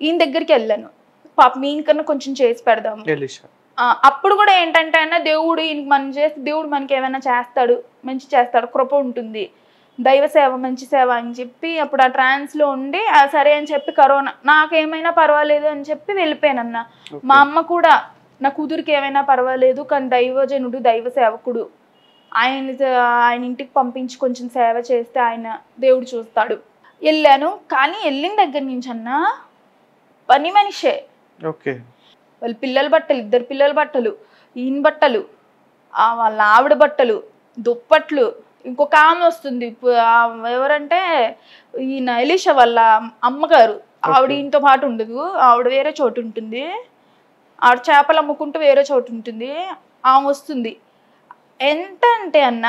ఈయన దగ్గరికి వెళ్ళాను, పాప ఈయనకన్నా కొంచెం చేసి పెడదాము. అప్పుడు కూడా ఏంటంటే అన్న దేవుడు ఈయనకి మనం చేస్తే దేవుడు మనకి ఏమైనా చేస్తాడు, మంచి చేస్తాడు, కృప ఉంటుంది, దైవ సేవ మంచి సేవ అని చెప్పి అప్పుడు ఆ ట్రాన్స్లో ఉండి సరే అని చెప్పి కరోనా నాకేమైనా పర్వాలేదు అని చెప్పి వెళ్ళిపోయానన్న. మా అమ్మ కూడా నా కూతురికి ఏమైనా పర్వాలేదు కానీ దైవజనుడు దైవ సేవకుడు ఆయన ఇంటికి పంపించి కొంచెం సేవ చేస్తే ఆయన దేవుడు చూస్తాడు. వెళ్ళాను. కానీ వెళ్ళిన దగ్గర నుంచి అన్న పని మనిషే, వాళ్ళ పిల్లల బట్టలు, 2 పిల్లల బట్టలు, ఈయన బట్టలు, వాళ్ళ ఆవిడ బట్టలు, దుప్పట్లు. ఇంకొక ఆమె వస్తుంది, ఎవరంటే ఈయన ఎలీషా వాళ్ళ అమ్మగారు, ఆవిడ ఈయనతో పాటు ఉండదు, ఆవిడ వేరే చోటు ఉంటుంది, ఆవిడ చేపలు అమ్ముకుంటూ వేరే చోటు ఉంటుంది. ఆమె వస్తుంది. ఎంత అంటే అన్న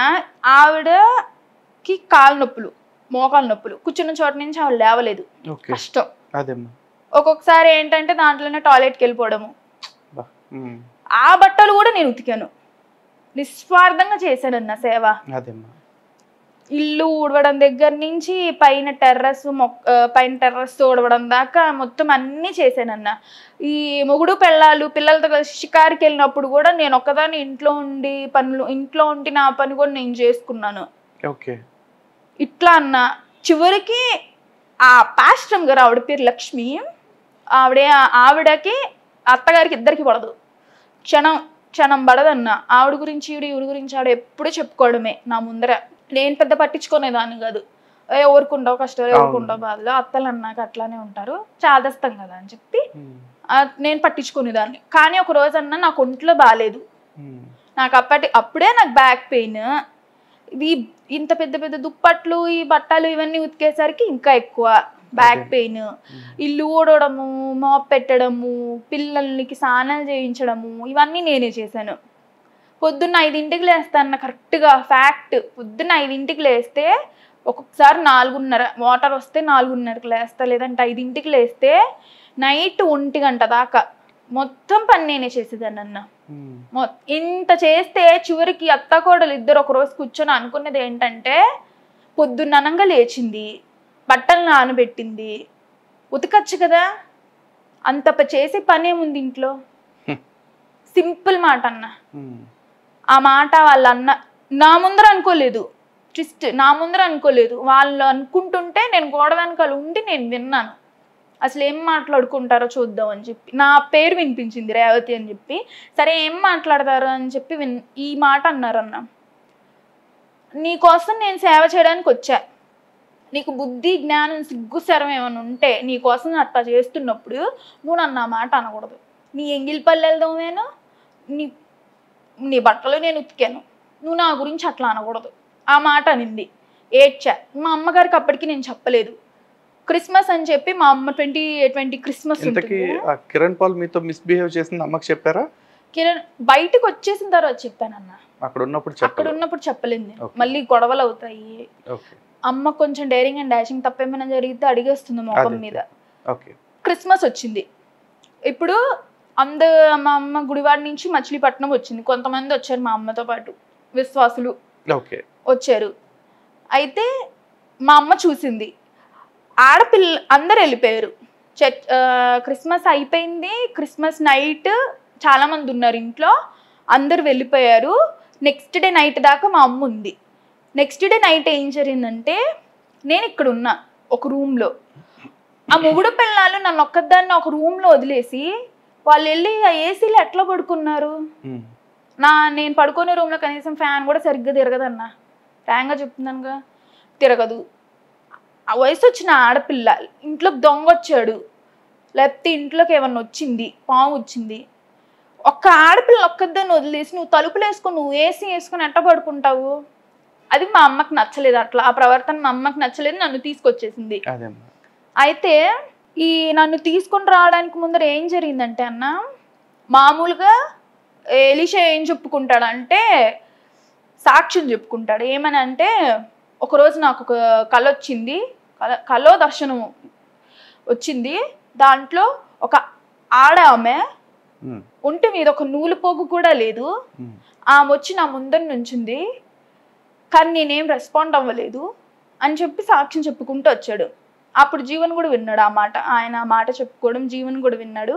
ఆవిడకి కాలు నొప్పులు, మోకాలు నొప్పులు, కూర్చున్న చోట నుంచి ఆవిడ లేవలేదు, కష్టం. ఒక్కొక్కసారి ఏంటంటే దాంట్లోనే టాయిలెట్కి వెళ్ళిపోవడము. ఆ బట్టలు కూడా నేను ఉతికాను, నిస్వార్థంగా చేశానన్న సేవ. ఇల్లు ఊడవడం దగ్గర నుంచి పైన టెర్రస్ ఊడవడం దాకా మొత్తం అన్నీ చేశానన్న. ఈ మొగుడు పిల్లలతో కలిసి షికారికి వెళ్ళినప్పుడు కూడా నేను ఒక్కదాన్ని ఇంట్లో ఉండి నా పని కూడా నేను చేసుకున్నాను. ఇట్లా అన్న చివరికి ఆ పాస్టర్ గారు, ఆవిడ పేరు లక్ష్మి, ఆవిడకి అత్తగారికి ఇద్దరికి పడదు, క్షణం పడదన్న. ఆవిడ గురించి ఈవిడ గురించి ఆవిడ ఎప్పుడు చెప్పుకోవడమే నా ముందర. నేను పెద్ద పట్టించుకునేదాన్ని కాదు, ఎవరుకుంటావు కష్టాలు, ఎవరుకుంటావు బాధలు, అత్తలు అన్నాక అట్లానే ఉంటారు, చాదస్తాం కదా అని చెప్పి నేను పట్టించుకునేదాన్ని. కానీ ఒక రోజు అన్న నాకు ఒంట్లో బాగాలేదు, నాకు అప్పుడే నాకు బ్యాక్ పెయిన్, ఇంత పెద్ద దుప్పట్లు, ఈ బట్టలు ఇవన్నీ ఉతికేసరికి ఇంకా ఎక్కువ బ్యాక్ పెయిన్, ఇల్లు ఊడవడము, మాప్ పెట్టడము, పిల్లలకి స్నానాలు చేయించడము, ఇవన్నీ నేనే చేశాను. పొద్దున్న 5ంటికి లేస్తాను కరెక్ట్గా, ఫ్యాక్ట్. పొద్దున్న 5ంటికి లేస్తే ఒక్కొక్కసారి 4:30 వాటర్ వస్తే 4:30కి లేస్తా, లేదంటే 5ంటికి లేస్తే నైట్ 1 గంట దాకా మొత్తం పని నేనే చేసేదాన్ని అన్న. ఇంత చేస్తే చివరికి అత్తకోడలు ఇద్దరు ఒకరోజు కూర్చొని అనుకున్నది ఏంటంటే, పొద్దున్న అనంగా లేచింది, బట్టలు నానబెట్టింది, ఉతకచ్చు కదా, అంత చేసే పని ఏముంది ఇంట్లో, సింపుల్ మాట అన్న. ఆ మాట వాళ్ళ అన్న నా ముందర అనుకోలేదు, ట్విస్ట్ నా ముందర అనుకోలేదు, వాళ్ళు అనుకుంటుంటే నేను గోడ వెనకాల ఉండి నేను విన్నాను. అసలు ఏం మాట్లాడుకుంటారో చూద్దాం అని చెప్పి, నా పేరు వినిపించింది రేవతి అని చెప్పి, సరే ఏం మాట్లాడతారు అని చెప్పి ఈ మాట అన్నారన్న, నీకోసం నేను సేవ చేయడానికి వచ్చా, నీకు బుద్ధి జ్ఞానం సిగ్గు శరం ఏమైనా ఉంటే నీకోసం అట్లా చేస్తున్నప్పుడు నువ్వు నన్ను ఆ మాట అనకూడదు. నీ ఎంగిలి పల్లెలదోమేను, నీ నీ బట్టలు నేను ఉతికాను, నువ్వు నా గురించి అట్లా అనకూడదు. ఆ మాట అనింది. ఏడ్చా. మా అమ్మగారికి అప్పటికి నేను చెప్పలేదు. క్రిస్మస్ అని చెప్పి మా అమ్మ 2020 క్రిస్మస్ ఇంతకీ కిరణ్ పాల్ మీతో మిస్బిహేవ్ చేసింది అమ్మకి చెప్పారా? కిరణ్ బయటకు వచ్చేసిన తర్వాత చెప్పానన్న, అక్కడ ఉన్నప్పుడు చెప్పలేదు. మళ్ళీ గొడవలు అవుతాయి. అమ్మ కొంచెం డైరింగ్ అండ్ డాషింగ్ తప్పేమైనా జరిగితే అడిగేస్తుంది మొఖం మీద. క్రిస్మస్ వచ్చింది. ఇప్పుడు మా అమ్మ గుడివాడ నుంచి మచిలీపట్నం వచ్చింది. కొంతమంది వచ్చారు మా అమ్మతో పాటు, విశ్వాసులు వచ్చారు. అయితే మా అమ్మ చూసింది, ఆడపిల్ల అందరు వెళ్ళిపోయారు. క్రిస్మస్ అయిపోయింది. క్రిస్మస్ నైట్ చాలా మంది ఉన్నారు ఇంట్లో, అందరు వెళ్ళిపోయారు. నెక్స్ట్ డే నైట్ దాకా మా అమ్మ ఉంది. నెక్స్ట్ డే నైట్ ఏం జరిగిందంటే, నేను ఇక్కడ ఉన్నా ఒక రూమ్లో, ఆ మొగుడు పిల్లలు నన్ను ఒక్కదాన్ని ఒక రూమ్లో వదిలేసి వాళ్ళు వెళ్ళి ఆ ఏసీలో ఎట్లా పడుకున్నారు. నేను పడుకునే రూమ్లో కనీసం ఫ్యాన్ కూడా సరిగ్గా తిరగదన్నా, ఫ్యాన్గా చెప్తున్నానుగా, తిరగదు. ఆ వయసు వచ్చిన ఆడపిల్ల ఇంట్లోకి దొంగ వచ్చాడు, లేకపోతే ఇంట్లోకి ఏమన్నా వచ్చింది, పాము వచ్చింది, ఒక్క ఆడపిల్ల ఒక్కదాన్ని వదిలేసి నువ్వు తలుపులు వేసుకొని నువ్వు ఏసీ వేసుకొని ఎట్ట పడుకుంటావు? అది మా అమ్మకి నచ్చలేదు. అట్లా ఆ ప్రవర్తన మా అమ్మకి నచ్చలేదు, నన్ను తీసుకొచ్చేసింది. అయితే ఈ నన్ను తీసుకొని రావడానికి ముందర ఏం జరిగిందంటే అన్న, మామూలుగా ఎలీషా ఏం చెప్పుకుంటాడంటే సాక్ష్యం చెప్పుకుంటాడు. ఏమని అంటే, ఒకరోజు నాకు ఒక కళ వచ్చింది, కళ దర్శనం వచ్చింది. దాంట్లో ఒక ఆమె ఒంటి మీద ఒక నూలు పోగు కూడా లేదు, ఆమె వచ్చి నా ముందర నుంచింది, కానీ నేనేం రెస్పాండ్ అవ్వలేదు అని చెప్పి సాక్ష్యం చెప్పుకుంటూ వచ్చాడు. అప్పుడు జీవన్ కూడా విన్నాడు ఆ మాట, ఆయన ఆ మాట చెప్పుకోవడం జీవన్ కూడా విన్నాడు.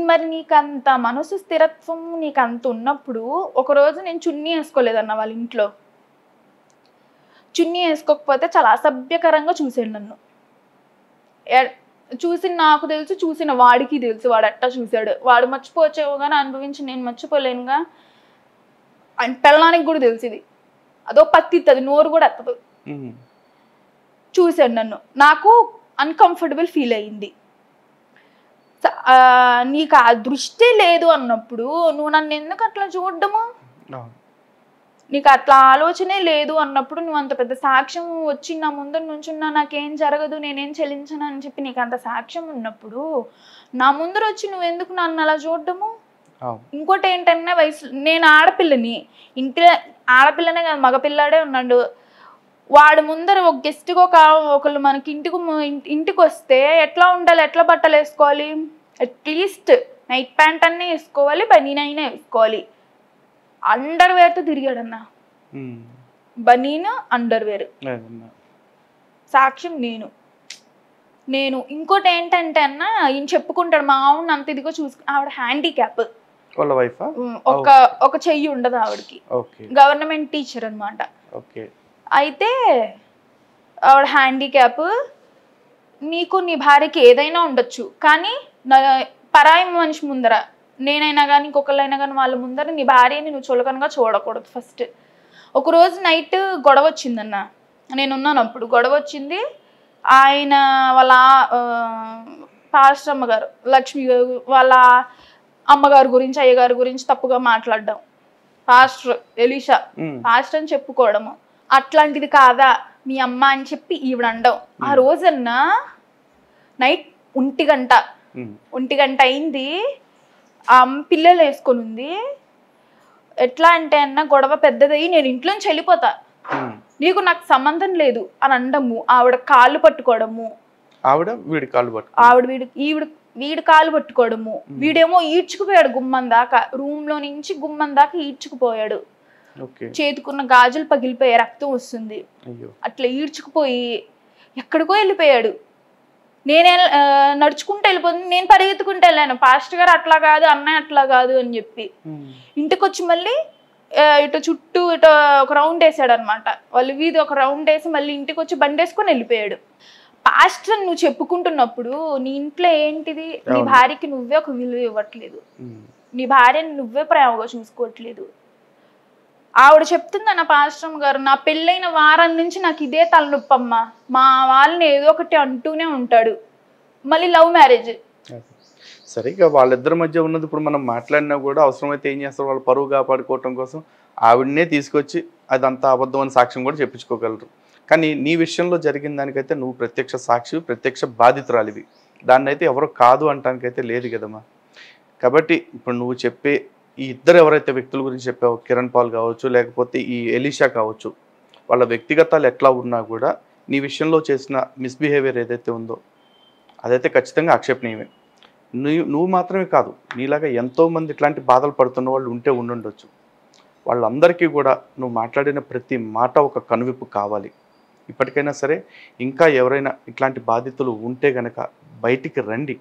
మరి నీకు అంత మనసు స్థిరత్వం నీకు అంత ఉన్నప్పుడు, ఒకరోజు నేను చున్నీ వేసుకోలేదన్న వాళ్ళ ఇంట్లో, చున్నీ వేసుకోకపోతే చాలా అసభ్యకరంగా చూసాడు నన్ను. చూసి నాకు తెలుసు, చూసిన వాడికి తెలుసు వాడు అట్టా చూశాడు. వాడు మర్చిపోవచ్చేమో కానీ అనుభవించి నేను మర్చిపోలేనుగా. పెళ్ళడానికి కూడా తెలిసింది, అదో పత్తి అది నోరు కూడా ఎత్తదు. చూశాడు నన్ను, నాకు అన్కంఫర్టబుల్ ఫీల్ అయ్యింది. నీకు ఆ దృష్టి లేదు అన్నప్పుడు నువ్వు నన్ను ఎందుకు అట్లా చూడడము, నీకు అట్లా ఆలోచనే లేదు అన్నప్పుడు నువ్వు అంత పెద్ద సాక్ష్యం వచ్చి నా ముందర నుంచున్నా నాకేం జరగదు నేనేం చెల్లించను అని చెప్పి నీకు అంత సాక్ష్యం ఉన్నప్పుడు నా ముందర వచ్చి నువ్వెందుకు నన్ను అలా చూడడము? ఇంకోటి ఏంటన్నా, వయసు నేను ఆడపిల్లని, ఇంట్లో ఆడపిల్లనే కాదు మగపిల్లాడే ఉన్నాడు, వాడు ముందర ఒక గెస్ట్గా ఒకళ్ళు మనకి ఇంటికి వస్తే ఎట్లా ఉండాలి, ఎట్లా బట్టలు వేసుకోవాలి, అట్లీస్ట్ నైట్ ప్యాంట్ అన్నీ వేసుకోవాలి, బనీన్ అయినా వేసుకోవాలి. అండర్వేర్తో తిరిగాడన్నా, బనీన్ అండర్వేర్. సాక్ష్యం నేను ఇంకోటి ఏంటంటే అన్న, ఈయన చెప్పుకుంటాడు మా ఆవిడ అంత ఇదిగో ఆవిడ హ్యాండిక్యాప్, ఒక చెయ్యి ఉండదు ఆవిడకి, గవర్నమెంట్ టీచర్ అనమాట. అయితే ఆవిడ హ్యాండిక్యాప్, నీకు నీ భార్యకి ఏదైనా ఉండొచ్చు, కానీ పరాయి మనిషి ముందర, నేనైనా కానీ ఇంకొకళ్ళైనా కానీ వాళ్ళ ముందర నీ భార్యని నువ్వు చులకనగా చూడకూడదు. ఫస్ట్ ఒకరోజు నైట్ గొడవ వచ్చిందన్న, నేనున్నాను అప్పుడు. గొడవ వచ్చింది, ఆయన వాళ్ళ పాస్టర్ అమ్మగారు లక్ష్మి వాళ్ళ అమ్మగారి గురించి అయ్యగారి గురించి తప్పుగా మాట్లాడడం, పాస్టర్ ఎలీషా పాస్టర్ అని చెప్పుకోవడము, అట్లాంటిది కాదా మీ అమ్మ అని చెప్పి ఈవిడ అండవు. ఆ రోజన్నా నైట్ 1 గంట అయింది, ఆ పిల్లలు వేసుకొని ఉంది. ఎట్లా అంటే అన్న, గొడవ పెద్దదయ్యి నేను ఇంట్లోంచి వెళ్ళిపోతా, నీకు నాకు సంబంధం లేదు అని అండము. ఆవిడ కాళ్ళు పట్టుకోవడము, వీడి కాళ్ళు పట్టుకోవడము, వీడేమో ఈడ్చుకుపోయాడు గుమ్మం దాకా, రూమ్ లో నుంచి గుమ్మం దాకా ఈడ్చుకుపోయాడు. చేతుకున్న గాజులు పగిలిపోయాయి, రక్తం వస్తుంది. అట్లా ఈడ్చుకుపోయి ఎక్కడికో వెళ్ళిపోయాడు. నేనే నడుచుకుంటూ వెళ్ళిపోతుంది, నేను పరిగెత్తుకుంటూ వెళ్ళాను. పాస్టర్ గారు అట్లా కాదు, అన్నయ్య అట్లా కాదు అని చెప్పి ఇంటికి వచ్చి మళ్ళీ ఇటు చుట్టూ ఇటు ఒక రౌండ్ వేసాడు అనమాట. వాళ్ళ వీధి ఒక రౌండ్ వేసి మళ్ళీ ఇంటికి వచ్చి బండి వేసుకొని వెళ్ళిపోయాడు. పాస్టర్ నువ్వు చెప్పుకుంటున్నప్పుడు నీ ఇంట్లో ఏంటిది, నీ అవును. భార్యకి నువ్వే ఒక విలువ ఇవ్వట్లేదు, నీ భార్యని నువ్వే ప్రేమగా చూసుకోవట్లేదు. ఆవిడ చెప్తుంది అన్న పాస్టర్ గారు, నా పెళ్ళైన వారం నుంచి నాకు ఇదే తలనొప్పమ్మా, మా వాళ్ళని ఏదో ఒకటి అంటూనే ఉంటాడు. మళ్ళీ లవ్ మ్యారేజ్. సరే, ఇక వాళ్ళిద్దరి మధ్య ఉన్నది ఇప్పుడు మనం మాట్లాడినా కూడా అవసరమైతే ఏం చేస్తారు, వాళ్ళు పరువు కాపాడుకోవటం కోసం ఆవిడనే తీసుకొచ్చి అదంతా అబద్ధం అని సాక్ష్యం కూడా చెప్పించుకోగలరు. కానీ నీ విషయంలో జరిగిన దానికైతే నువ్వు ప్రత్యక్ష సాక్షి, ప్రత్యక్ష బాధితురాలివి. దాన్ని అయితే ఎవరు కాదు అంటానికైతే లేదు కదమ్మా. కాబట్టి ఇప్పుడు నువ్వు చెప్పే ఈ ఇద్దరు ఎవరైతే వ్యక్తుల గురించి చెప్పావో, కిరణ్ పాల్ కావచ్చు, లేకపోతే ఈ ఎలీషా కావచ్చు, వాళ్ళ వ్యక్తిగతాలు ఎట్లా ఉన్నా కూడా నీ విషయంలో చేసిన మిస్బిహేవియర్ ఏదైతే ఉందో అదైతే ఖచ్చితంగా ఆక్షేపణీయమే. నువ్వు మాత్రమే కాదు, నీలాగా ఎంతోమంది ఇట్లాంటి బాధలు పడుతున్న వాళ్ళు ఉండుండొచ్చు. వాళ్ళందరికీ కూడా నువ్వు మాట్లాడిన ప్రతి మాట ఒక కనువిప్పు కావాలి. ఇప్పటికైనా సరే ఇంకా ఎవరైనా ఇట్లాంటి బాధితులు ఉంటే గనక బయటికి రండి,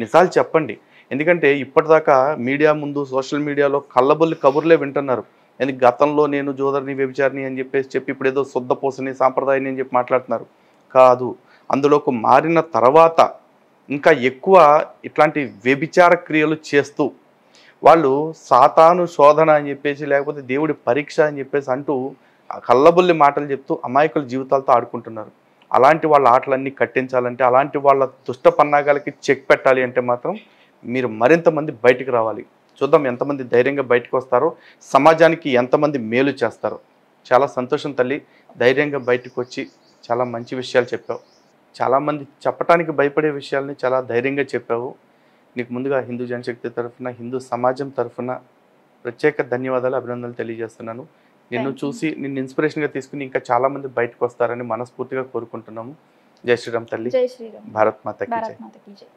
నిజాలు చెప్పండి. ఎందుకంటే ఇప్పటిదాకా మీడియా ముందు సోషల్ మీడియాలో కళ్ళబొల్లి కబుర్లే వింటున్నారు. ఎందుకు గతంలో నేను జోదర్ని వ్యభిచారిని అని చెప్పి ఇప్పుడు ఏదో శుద్ధపూసని సాంప్రదాయాన్ని అని చెప్పి మాట్లాడుతున్నారు. కాదు, అందులోకి మారిన తర్వాత ఇంకా ఎక్కువ ఇట్లాంటి వ్యభిచార క్రియలు చేస్తూ వాళ్ళు సాతాను శోధన అని చెప్పేసి, లేకపోతే దేవుడి పరీక్ష అని చెప్పేసి అంటూ కళ్ళబుల్లి మాటలు చెప్తూ అమాయకుల జీవితాలతో ఆడుకుంటున్నారు. అలాంటి వాళ్ళ ఆటలన్నీ కట్టించాలంటే, అలాంటి వాళ్ళ దుష్ట పన్నాగాలకి చెక్ పెట్టాలి అంటే మాత్రం మీరు మరింత మంది బయటికి రావాలి. చూద్దాం ఎంతమంది ధైర్యంగా బయటకు వస్తారో, సమాజానికి ఎంతమంది మేలు చేస్తారో. చాలా సంతోషం తల్లి, ధైర్యంగా బయటకు వచ్చి చాలా మంచి విషయాలు చెప్పావు. చాలామంది చెప్పడానికి భయపడే విషయాల్ని చాలా ధైర్యంగా చెప్పావు. నీకు ముందుగా హిందూ జనశక్తి తరఫున, హిందూ సమాజం తరఫున ప్రత్యేక ధన్యవాదాలు, అభినందనలు తెలియజేస్తున్నాను. నిన్ను చూసి నిన్ను ఇన్స్పిరేషన్గా తీసుకుని ఇంకా చాలామంది బయటకు వస్తారని మనస్ఫూర్తిగా కోరుకుంటున్నాము. జై శ్రీరామ్ తల్లి. జై శ్రీరామ్. భారత్ మాతకి జై. భారత్ మాతకి జై.